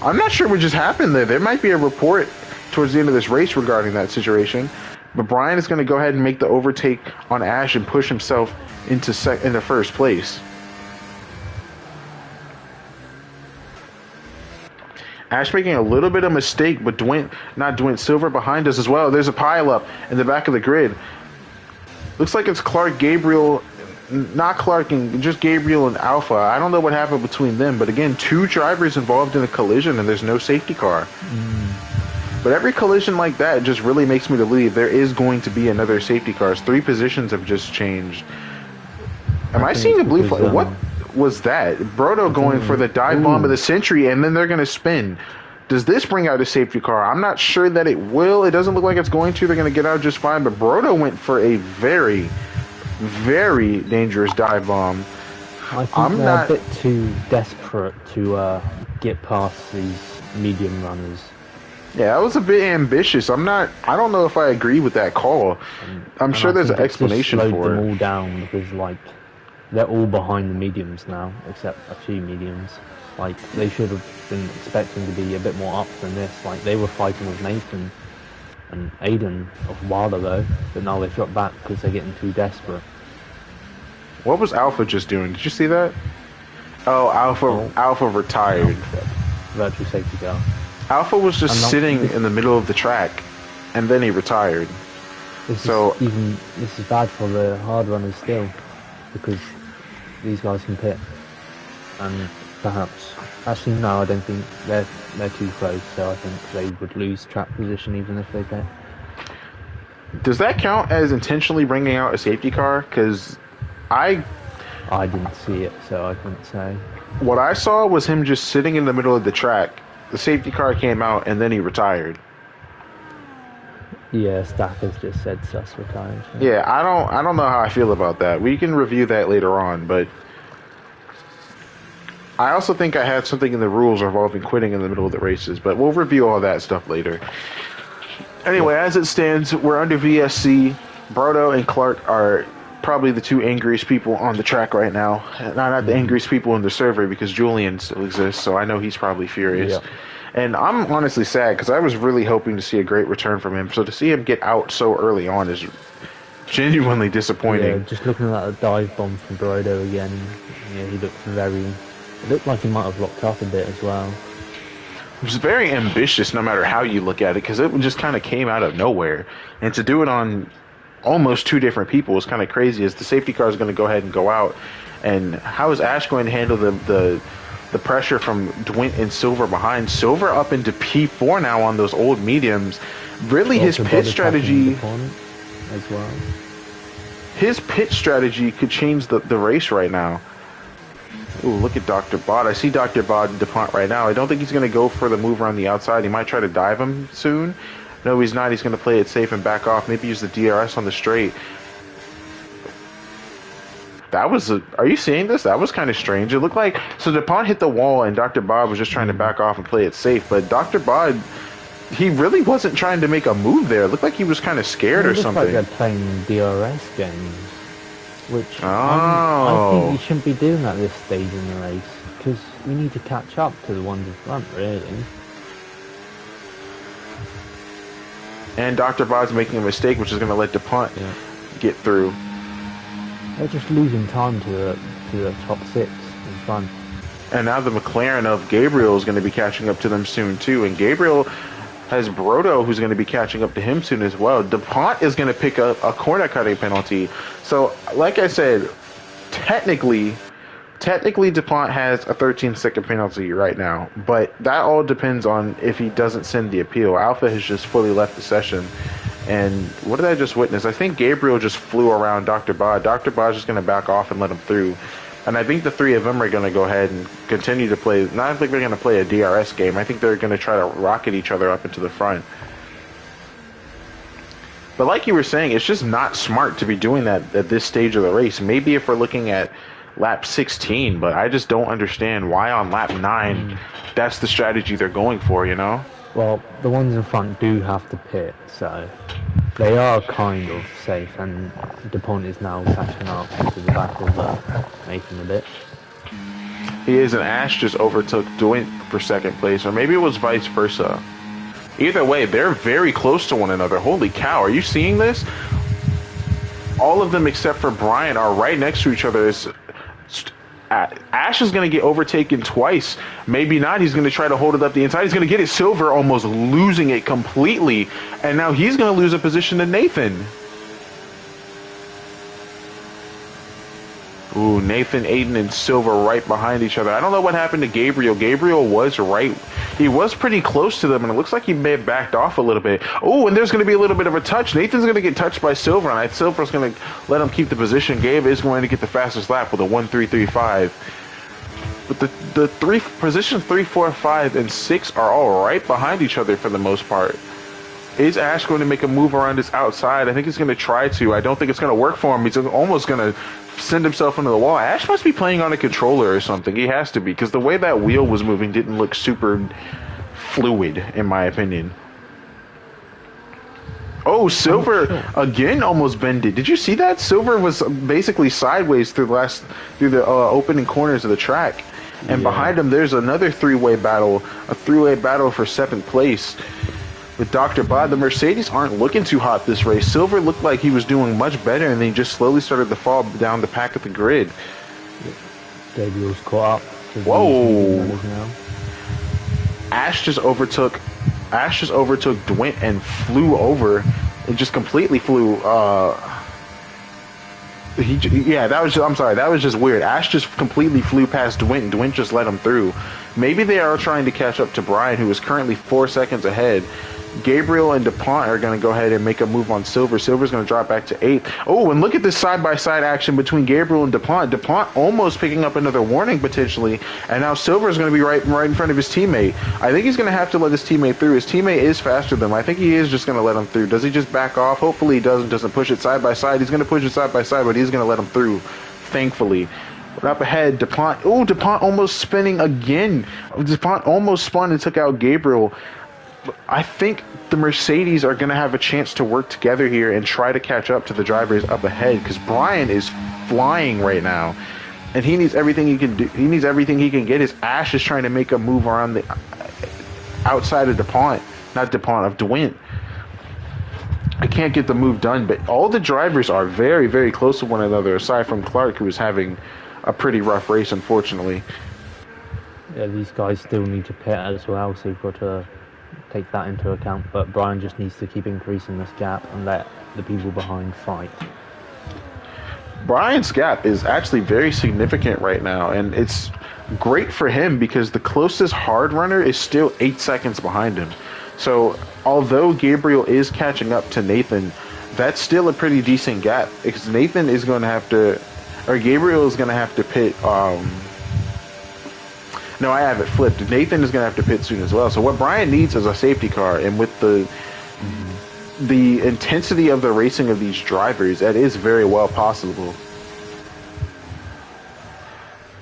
I'm not sure what just happened there. There might be a report towards the end of this race regarding that situation, but Brian is going to go ahead and make the overtake on Ash and push himself into first place. Ash making a little bit of mistake, but Dwight Silver behind us as well. There's a pileup in the back of the grid. Looks like it's Clark, Gabriel, not Clark, and just Gabriel and Alpha. I don't know what happened between them, but again, two drivers involved in a collision and there's no safety car. But every collision like that just really makes me believe there is going to be another safety car. 3 positions have just changed. Am I seeing a blue flag? What was that? Brodo going for the dive bomb of the century, and then they're going to spin. Does this bring out a safety car? I'm not sure that it will. It doesn't look like it's going to. They're going to get out just fine. But Brodo went for a very, very dangerous dive bomb. I think they're a bit too desperate to get past these medium runners. Yeah, that was a bit ambitious. I don't know if I agree with that call. I'm sure there's an explanation for it. Slowed them all down because, like, they're all behind the mediums now, except a few mediums. Like, they should have been expecting to be a bit more up than this. Like, they were fighting with Nathan and Aiden a while ago, but now they've dropped back because they're getting too desperate. What was Alpha just doing? Did you see that? Oh, Alpha retired. Virtual safety car. Alpha was just sitting in the middle of the track, and then he retired. This is bad for the hard runners still, because these guys can pit, and perhaps actually no, I don't think they're too close, so I think they would lose track position even if they pit. Does that count as intentionally bringing out a safety car? Because I didn't see it, so I couldn't say. What I saw was him just sitting in the middle of the track. The safety car came out, and then he retired. Yeah, Stack has just said Sus retired. Yeah, I don't know how I feel about that. We can review that later on, but I also think I had something in the rules involving quitting in the middle of the races, but we'll review all that stuff later. Anyway, as it stands, we're under VSC. Brodo and Clark are probably the two angriest people on the track right now. Not the angriest people in the server, because Julian still exists, so I know he's probably furious. Yep. And I'm honestly sad, because I was really hoping to see a great return from him. So to see him get out so early on is genuinely disappointing. Yeah, just looking at that dive bomb from Brodo again, yeah, he looked like he might have locked up a bit as well. It was very ambitious no matter how you look at it, because it just kind of came out of nowhere. And to do it on almost 2 different people is kind of crazy, as the safety car is going to go ahead and go out. And how is Ash going to handle the pressure from Dwight and Silver behind? Silver up into P4 now on those old mediums. Really, his pit strategy as well. His pit strategy could change the race right now. Ooh, look at Dr. Bod. I see Dr. Bod and DuPont right now. I don't think he's going to go for the move around the outside. He might try to dive him soon. No, he's not. He's going to play it safe and back off. Maybe use the DRS on the straight. Are you seeing this? That was kind of strange. It looked like, so DuPont hit the wall and Dr. Bod was just trying to back off and play it safe. But Dr. Bod he really wasn't trying to make a move there. It looked like he was kind of scared or something. It looked like they're playing DRS games, which I Oh. think you shouldn't be doing at this stage in the race, because you need to catch up to the ones in front, really. And Dr. Bod's making a mistake, which is going to let DuPont get through. They're just losing time to the top 6 in front. And now the McLaren of Gabriel is going to be catching up to them soon, too. And Gabriel has Brodo, who's going to be catching up to him soon as well. DuPont is going to pick up a corner cutting penalty. So, like I said, technically DuPont has a 13-second penalty right now. But that all depends on if he doesn't send the appeal. Alpha has just fully left the session. And what did I just witness? I think Gabriel just flew around Dr. Bod. Dr. Bod's just going to back off and let him through. And I think the three of them are going to go ahead and continue to play. Not think they're going to play a DRS game. I think they're going to try to rocket each other up into the front. But like you were saying, it's just not smart to be doing that at this stage of the race. Maybe if we're looking at lap 16, but I just don't understand why on lap 9 that's the strategy they're going for, you know? Well, the ones in front do have to pit, so they are kind of safe, and DuPont is now catching up to the back of Nathan a bit. He is, and Ash just overtook Dwight for second place, or maybe it was vice versa. Either way, they're very close to one another. Holy cow, are you seeing this? All of them except for Brian are right next to each other. Ash is going to get overtaken twice. Maybe not. He's going to try to hold it up the inside. He's going to get it Silver, almost losing it completely. And now he's going to lose a position to Nathan. Ooh, Nathan, Aiden, and Silver right behind each other. I don't know what happened to Gabriel. Gabriel was right. He was pretty close to them, and it looks like he may have backed off a little bit. Oh, and there's going to be a little bit of a touch. Nathan's going to get touched by Silver, and Silver's going to let him keep the position. Gabe is going to get the fastest lap with a 1:3.35. But the positions 3, 4, 5, and 6 are all right behind each other for the most part. Is Ash going to make a move around his outside? I think he's going to try to. I don't think it's going to work for him. He's almost going to send himself into the wall. Ash must be playing on a controller or something. He has to be, because the way that wheel was moving didn't look super fluid, in my opinion. Oh, Silver again almost bended. Did you see that? Silver was basically sideways through the opening corners of the track. And behind him, there's another three-way battle. A three-way battle for 7th place. With Dr. Bod, the Mercedes aren't looking too hot this race. Silver looked like he was doing much better, and then he just slowly started to fall down the pack of the grid. Gabriel's caught up. Whoa! Ash just overtook Dwint and flew over, and just completely flew. That was just weird. Ash just completely flew past Dwint, and Dwint just let him through. Maybe they are trying to catch up to Brian, who is currently 4 seconds ahead. Gabriel and DuPont are going to go ahead and make a move on Silver. Silver's going to drop back to 8th. Oh, and look at this side-by-side action between Gabriel and DuPont. DuPont almost picking up another warning, potentially. And now Silver's going to be right in front of his teammate. I think he's going to have to let his teammate through. His teammate is faster than him. I think he is just going to let him through. Does he just back off? Hopefully he doesn't push it side-by-side. He's going to push it side-by-side, but he's going to let him through, thankfully. But up ahead, DuPont. Oh, DuPont almost spinning again. DuPont almost spun and took out Gabriel. I think the Mercedes are going to have a chance to work together here and try to catch up to the drivers up ahead, because Brian is flying right now, and he needs everything he can do. He needs everything he can get. His Ash is trying to make a move around the outside of of Dwint. I can't get the move done, but all the drivers are very, very close to one another, aside from Clark, who is having a pretty rough race, unfortunately. Yeah, these guys still need to pit as well, so you've got to take that into account. But Brian just needs to keep increasing this gap and let the people behind fight. Brian's gap is actually very significant right now, and it's great for him because the closest hard runner is still 8 seconds behind him. So although Gabriel is catching up to Nathan, that's still a pretty decent gap, because Nathan is going to have to, or Gabriel is going to have to pit. No, I have it flipped. Nathan is going to have to pit soon as well. So what Brian needs is a safety car, and with the intensity of the racing of these drivers, that is very well possible.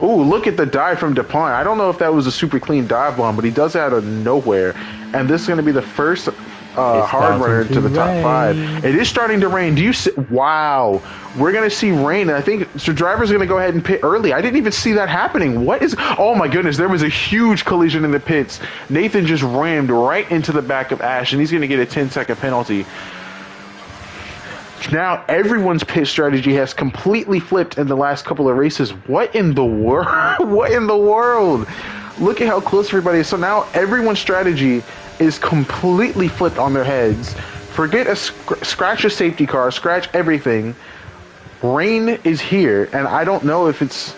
Ooh, look at the dive from DuPont. I don't know if that was a super clean dive bomb, but he does it out of nowhere. and this is going to be the first hard runner into the top 5. It is starting to rain. Do you see? Wow, we're going to see rain. And I think the driver's going to go ahead and pit early. I didn't even see that happening. What is? Oh my goodness, there was a huge collision in the pits. Nathan just rammed right into the back of Ash, and he's going to get a 10-second penalty. Now everyone's pit strategy has completely flipped in the last couple of races. What in the world? What in the world? Look at how close everybody is. So now everyone's strategy is completely flipped on their heads. Forget a scratch a safety car, scratch everything. Rain is here, and I don't know if it's...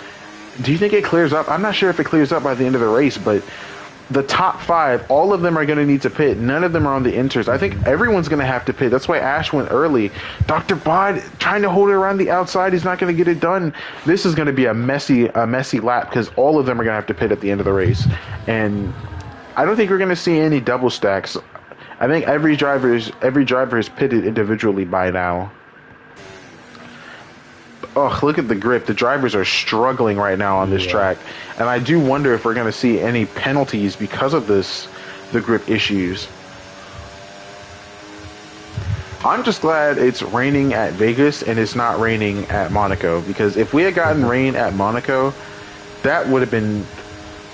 Do you think it clears up? I'm not sure if it clears up by the end of the race, but the top 5, all of them are going to need to pit. None of them are on the inters. I think everyone's going to have to pit. That's why Ash went early. Dr. Bod trying to hold it around the outside. He's not going to get it done. This is going to be a messy lap because all of them are going to have to pit at the end of the race. And I don't think we're going to see any double stacks. I think every driver is pitted individually by now. Oh, look at the grip. The drivers are struggling right now on this track. And I do wonder if we're going to see any penalties because of the grip issues. I'm just glad it's raining at Vegas and it's not raining at Monaco. Because if we had gotten rain at Monaco, that would have been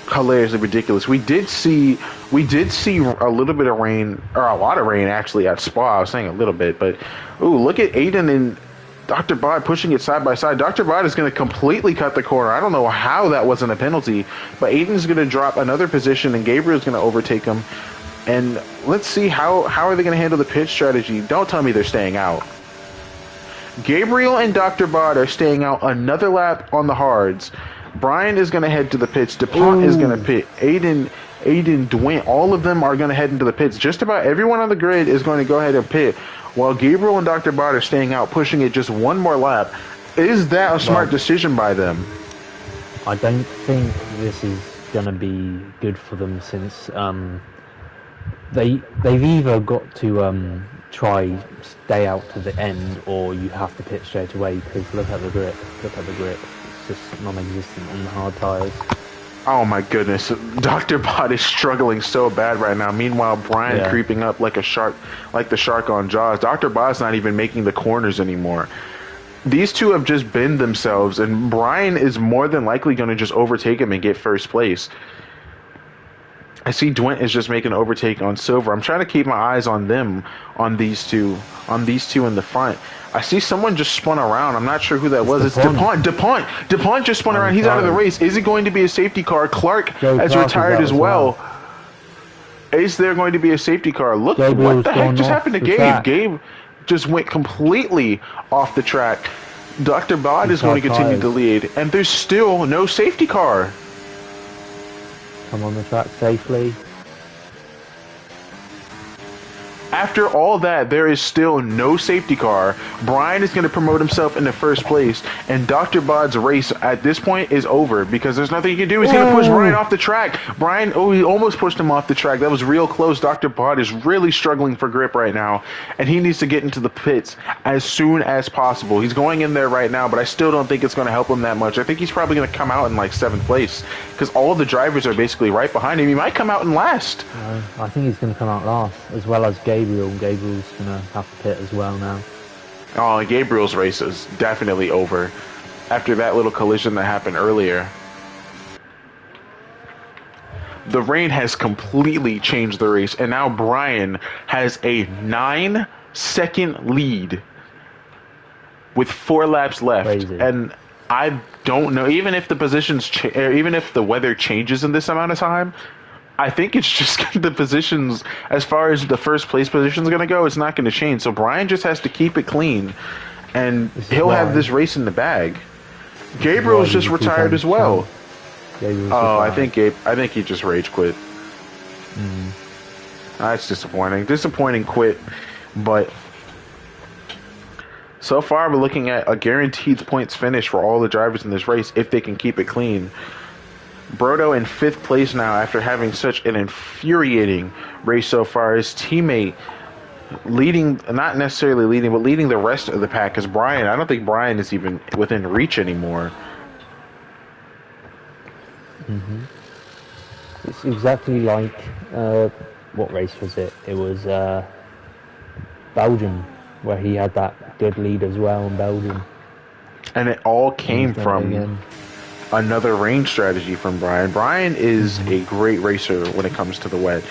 hilariously ridiculous. We did see a little bit of rain, or a lot of rain actually at Spa. I was saying a little bit, but ooh, look at Aiden and Dr. Bod pushing it side by side. Dr. Bod is going to completely cut the corner. I don't know how that wasn't a penalty, but Aiden's going to drop another position and Gabriel's going to overtake him. And let's see how are they going to handle the pit strategy. Don't tell me they're staying out. Gabriel and Dr. Bod are staying out another lap on the hards. Brian is going to head to the pits. DuPont is going to pit. Aiden, Dwayne, all of them are going to head into the pits. Just about everyone on the grid is going to go ahead and pit, while Gabriel and Dr. Bod are staying out, pushing it just one more lap. Is that a smart decision by them? I don't think this is going to be good for them, since they've either got to try stay out to the end, or you have to pit straight away, because look at the grip. It's just non-existent on the hard tyres. Oh my goodness, Dr. Bod is struggling so bad right now. Meanwhile, Brian creeping up like a shark, like the shark on Jaws. Dr. Bod's not even making the corners anymore. These two have just bent themselves, and Brian is more than likely going to just overtake him and get first place. I see Dwint is just making an overtake on Silver. I'm trying to keep my eyes on them, on these two in the front. I see someone just spun around. I'm not sure who that was. It's DuPont. DuPont just spun around. He's out of the race. Is it going to be a safety car? Clark has retired as well. Is there going to be a safety car? Look, what the heck just happened to Gabe? Gabe just went completely off the track. Dr. Bod is going to continue to lead, and there's still no safety car. Come on the track safely. After all that, there is still no safety car. Brian is going to promote himself into first place, and Dr. Bod's race at this point is over because there's nothing he can do. He's going to push Brian off the track. Brian, he almost pushed him off the track. That was real close. Dr. Bod is really struggling for grip right now, and he needs to get into the pits as soon as possible. He's going in there right now, but I still don't think it's going to help him that much. I think he's probably going to come out in like 7th place because all of the drivers are basically right behind him. He might come out in last. I think he's going to come out last, as well as Gabriel's going to have to pit as well now. Oh, Gabriel's race is definitely over after that little collision that happened earlier. The rain has completely changed the race, and now Brian has a 9-second lead with 4 laps left. Crazy. And I don't know, even if the positions, even if the weather changes in this amount of time, I think it's just the positions, as far as the first place position is going to go, it's not going to change. So Brian just has to keep it clean, and he'll have this race in the bag. Gabriel's just retired as well. Oh, I think he just rage quit. That's disappointing. Disappointing quit, but so far we're looking at a guaranteed points finish for all the drivers in this race if they can keep it clean. Brodo in 5th place now after having such an infuriating race so far. His teammate leading, not necessarily leading, but leading the rest of the pack, because Brian, I don't think Brian is even within reach anymore. It's exactly like what race was it? It was Belgium, where he had that good lead as well in Belgium. And it all came from another range strategy from Brian. Brian is a great racer when it comes to the wet.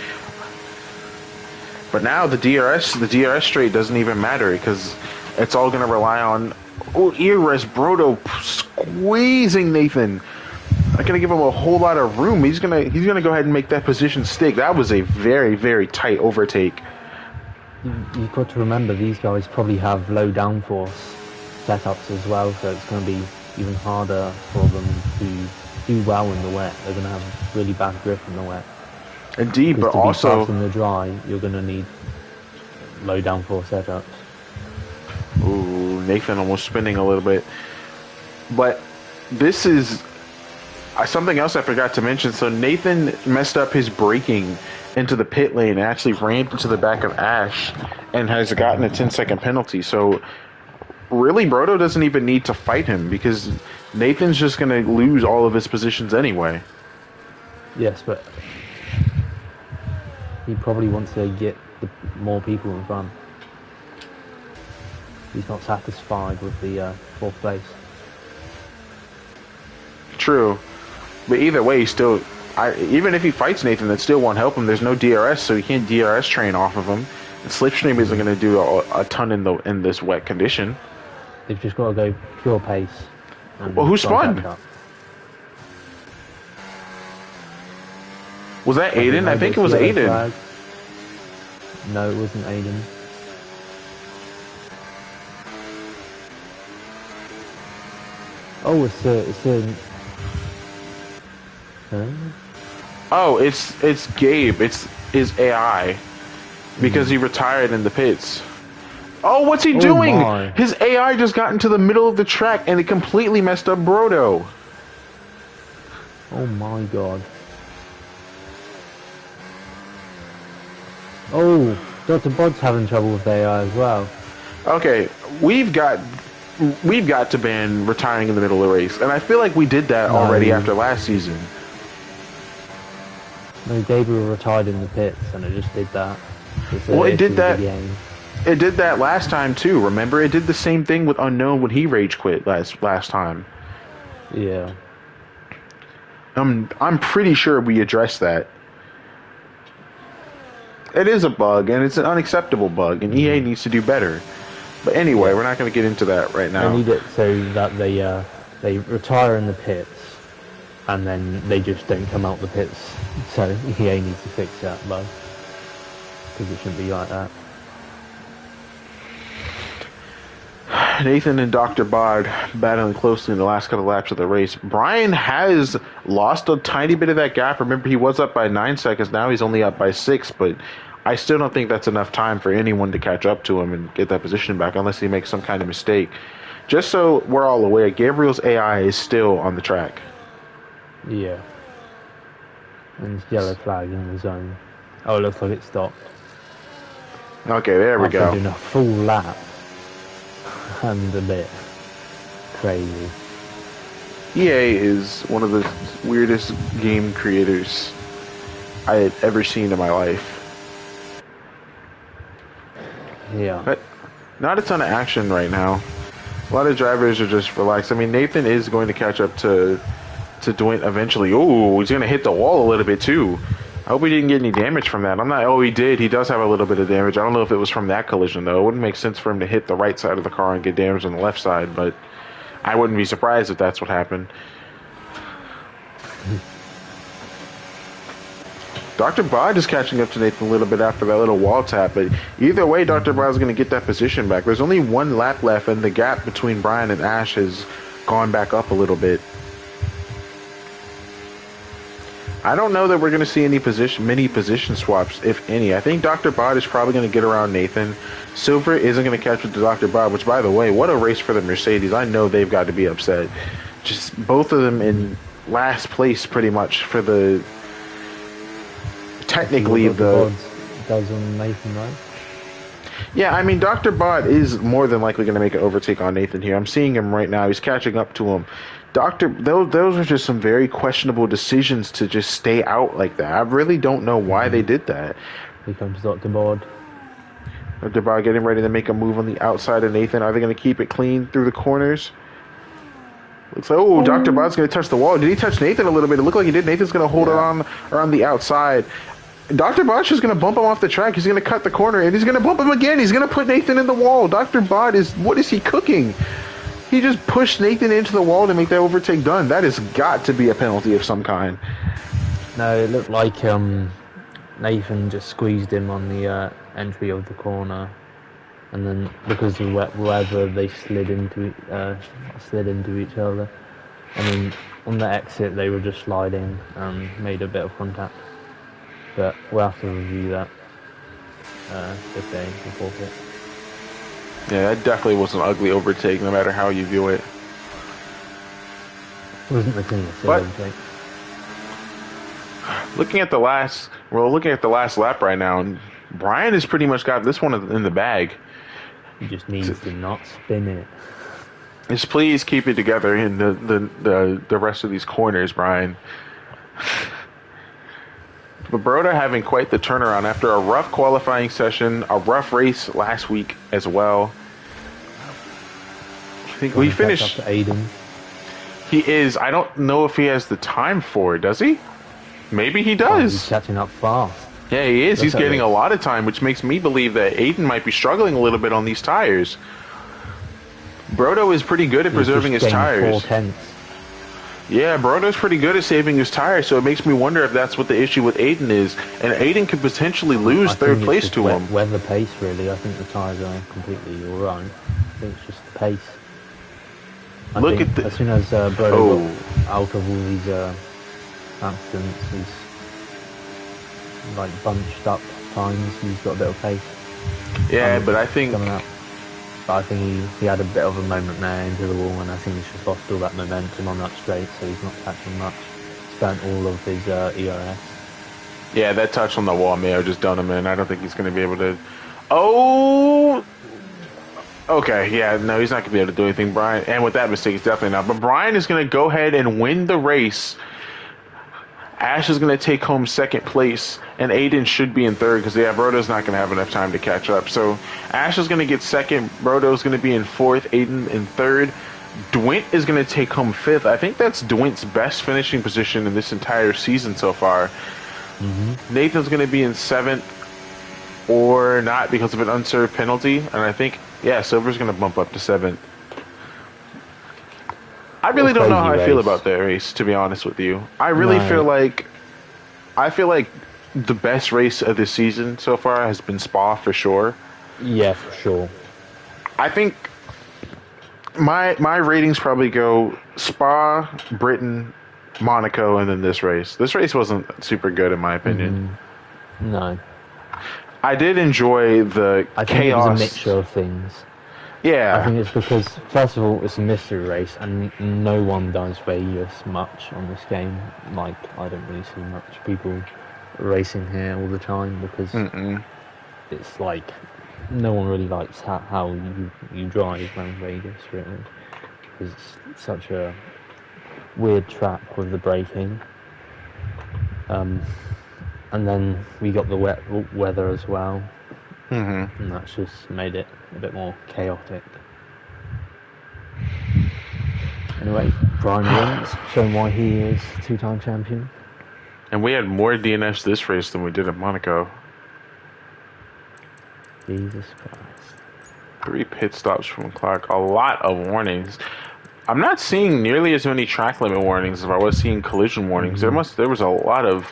But now the DRS straight doesn't even matter because it's all going to rely on ear rest. Brodo squeezing Nathan. Not going to give him a whole lot of room. He's gonna go ahead and make that position stick. That was a very, very tight overtake. You've got to remember these guys probably have low downforce setups as well, so it's going to be even harder for them to do well in the wet. They're going to have really bad grip in the wet. Indeed, but to also be fast in the dry, you're going to need low downforce setups. Ooh, Nathan almost spinning a little bit. But this is something else I forgot to mention. So Nathan messed up his braking into the pit lane and actually ran into the back of Ash and has gotten a 10-second penalty. So really, Brodo doesn't even need to fight him because Nathan's just going to lose all of his positions anyway. Yes, but he probably wants to get more people in front. He's not satisfied with the fourth place. True. But either way, he's still... even if he fights Nathan, that still won't help him. There's no DRS, so he can't DRS train off of him. And Slipstream isn't going to do a ton in this wet condition. They've just got to go pure pace. Well, who spun? Was that Aiden? I think it was Aiden. Flag. No, it wasn't Aiden. Oh, it's a. Huh? Oh, it's Gabe. It's his AI because he retired in the pits. Oh, what's he doing? My. His AI just got into the middle of the track and it completely messed up Brodo. Oh my god. Oh, Dr. Bod's having trouble with AI as well. Okay, we've got to ban retiring in the middle of the race, and I feel like we did that already after last season. No, Gabriel retired in the pits, and it just did that. Well, it did that. It did that last time too. Remember, it did the same thing with Unknown when he rage quit last time. Yeah. I'm pretty sure we addressed that. It is a bug, and it's an unacceptable bug, and EA needs to do better. But anyway, we're not going to get into that right now. They need it so that they retire in the pits, and then they just don't come out the pits. So EA needs to fix that bug, because it shouldn't be like that. Nathan and Dr. Bod battling closely in the last couple of laps of the race. Brian has lost a tiny bit of that gap. Remember, he was up by 9 seconds. Now he's only up by 6, but I still don't think that's enough time for anyone to catch up to him and get that position back unless he makes some kind of mistake. Just so we're all aware, Gabriel's AI is still on the track. Yeah. And it's yellow flag in the zone. Oh, it looks like it stopped. Okay, there we go. Doing a full lap. And a bit crazy. EA is one of the weirdest game creators I had ever seen in my life. Yeah. But not a ton of action right now. A lot of drivers are just relaxed. I mean, Nathan is going to catch up to Dwayne eventually. Oh, he's going to hit the wall a little bit too. I hope he didn't get any damage from that. I'm not... Oh, he did. He does have a little bit of damage. I don't know if it was from that collision, though. It wouldn't make sense for him to hit the right side of the car and get damage on the left side, but I wouldn't be surprised if that's what happened. Dr. Bod is catching up to Nathan a little bit after that little wall tap, but either way, Dr. Bod is going to get that position back. There's only one lap left, and the gap between Brian and Ash has gone back up a little bit. I don't know that we're going to see many position swaps, if any. I think Dr. Bod is probably going to get around Nathan. Silver isn't going to catch up to Dr. Bod, which, by the way, what a race for the Mercedes. I know they've got to be upset. Just both of them in last place, pretty much, for the... Technically, the... Does on Nathan, right? Yeah, I mean, Dr. Bod is more than likely going to make an overtake on Nathan here. I'm seeing him right now. He's catching up to him. Those are just some very questionable decisions to just stay out like that. I really don't know why they did that. Here comes Dr. Bod. Dr. Bod getting ready to make a move on the outside of Nathan. Are they going to keep it clean through the corners? Looks like, oh, Dr. Bod's going to touch the wall. Did he touch Nathan a little bit? It looked like he did. Nathan's going to hold it on around the outside. Dr. Bod's just going to bump him off the track. He's going to cut the corner, and he's going to bump him again. He's going to put Nathan in the wall. Dr. Bod what is he cooking? He just pushed Nathan into the wall to make that overtake done. That has got to be a penalty of some kind. No, it looked like Nathan just squeezed him on the entry of the corner, and then because of weather, they slid into each other. And then on the exit, they were just sliding, made a bit of contact. But we'll have to review that this day before it. Yeah, that definitely was an ugly overtake, no matter how you view it. Wasn't the cleanest overtake. Looking at the last lap right now, and Brian has pretty much got this one in the bag. He just needs to not spin it. Just please keep it together in the rest of these corners, Brian. But Broda having quite the turnaround after a rough qualifying session, a rough race last week as well. I think we finished. Aiden. He is. I don't know if he has the time for it. Does he? Maybe he does. Oh, he's catching up fast. Yeah, he is. He's getting a lot of time, which makes me believe that Aiden might be struggling a little bit on these tires. Brodo is pretty good at preserving his tires. 4/10. Yeah, Brodo's pretty good at saving his tires, so it makes me wonder if that's what the issue with Aiden is. And Aiden could potentially lose third place to him. Weather pace, really. I think the tires are completely alright. I think it's just the pace. Look at as soon as Brodo got out of all these accidents, he's like bunched up times. He's got a bit of pace. Yeah, but I think coming up. But I think he had a bit of a moment there into the wall, and I think he's just lost all that momentum on that straight, so he's not catching much. Spent all of his ERS. Yeah, that touch on the wall may have just done him in. I don't think he's going to be able to... Oh! Okay, yeah, no, he's not going to be able to do anything, Brian. And with that mistake, he's definitely not. But Brian is going to go ahead and win the race. Ash is going to take home second place, and Aiden should be in third because, yeah, Brodo's not going to have enough time to catch up. So Ash is going to get second, Brodo's going to be in fourth, Aiden in third. Dwint is going to take home fifth. I think that's Dwint's best finishing position in this entire season so far. Mm-hmm. Nathan's going to be in seventh or not because of an unserved penalty, and I think, yeah, Silver's going to bump up to seventh. I really don't know how I feel about that race, to be honest with you. I really feel like the best race of this season so far has been Spa for sure. Yeah, for sure. I think my ratings probably go Spa, Britain, Monaco, and then this race. This race wasn't super good in my opinion. No. I did enjoy the chaos. Think it was a mixture of things. Yeah. I think it's because, first of all, it's a mystery race, and no one does Vegas much on this game. Like, I don't really see much people racing here all the time because it's like no one really likes how you drive around Vegas, really. Because it's such a weird track with the braking. And then we got the wet weather as well. Mm-hmm. And that's just made it a bit more chaotic. Anyway, Brian wins, showing why he is two-time champion. And we had more DNFs this race than we did at Monaco. Jesus Christ. 3 pit stops from Clark. A lot of warnings. I'm not seeing nearly as many track limit warnings as I was seeing collision warnings. Mm-hmm. There was a lot of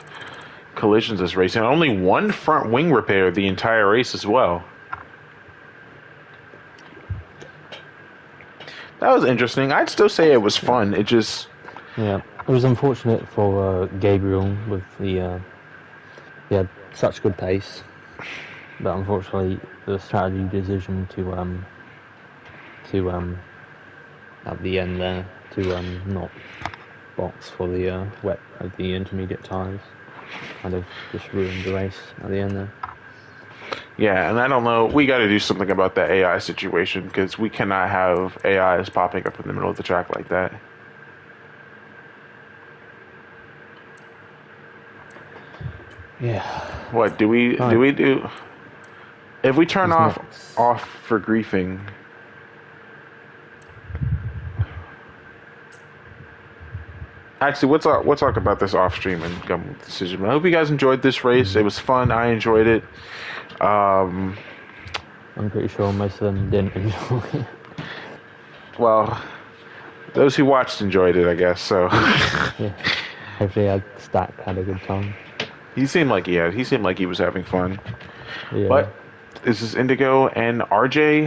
collisions this race, and only 1 front wing repair the entire race as well. That was interesting. I'd still say it was fun. It just... Yeah, it was unfortunate for Gabriel with the... he had such good pace, but unfortunately the strategy decision to at the end there to not box for the wet of the intermediate tyres kind of just ruined the race at the end there. Yeah, and I don't know. We got to do something about that AI situation because we cannot have AIs popping up in the middle of the track like that. Yeah. What do we Right. do? We do if we turn Who's off next? for griefing. Actually, we'll talk about this off stream and come with a decision. I hope you guys enjoyed this race. It was fun. I enjoyed it. I'm pretty sure most of them didn't enjoy it. Well, those who watched enjoyed it, I guess. So Yeah. Hopefully, Stack had a good time. he seemed like he was having fun. Yeah. But this is Indigo and RJ.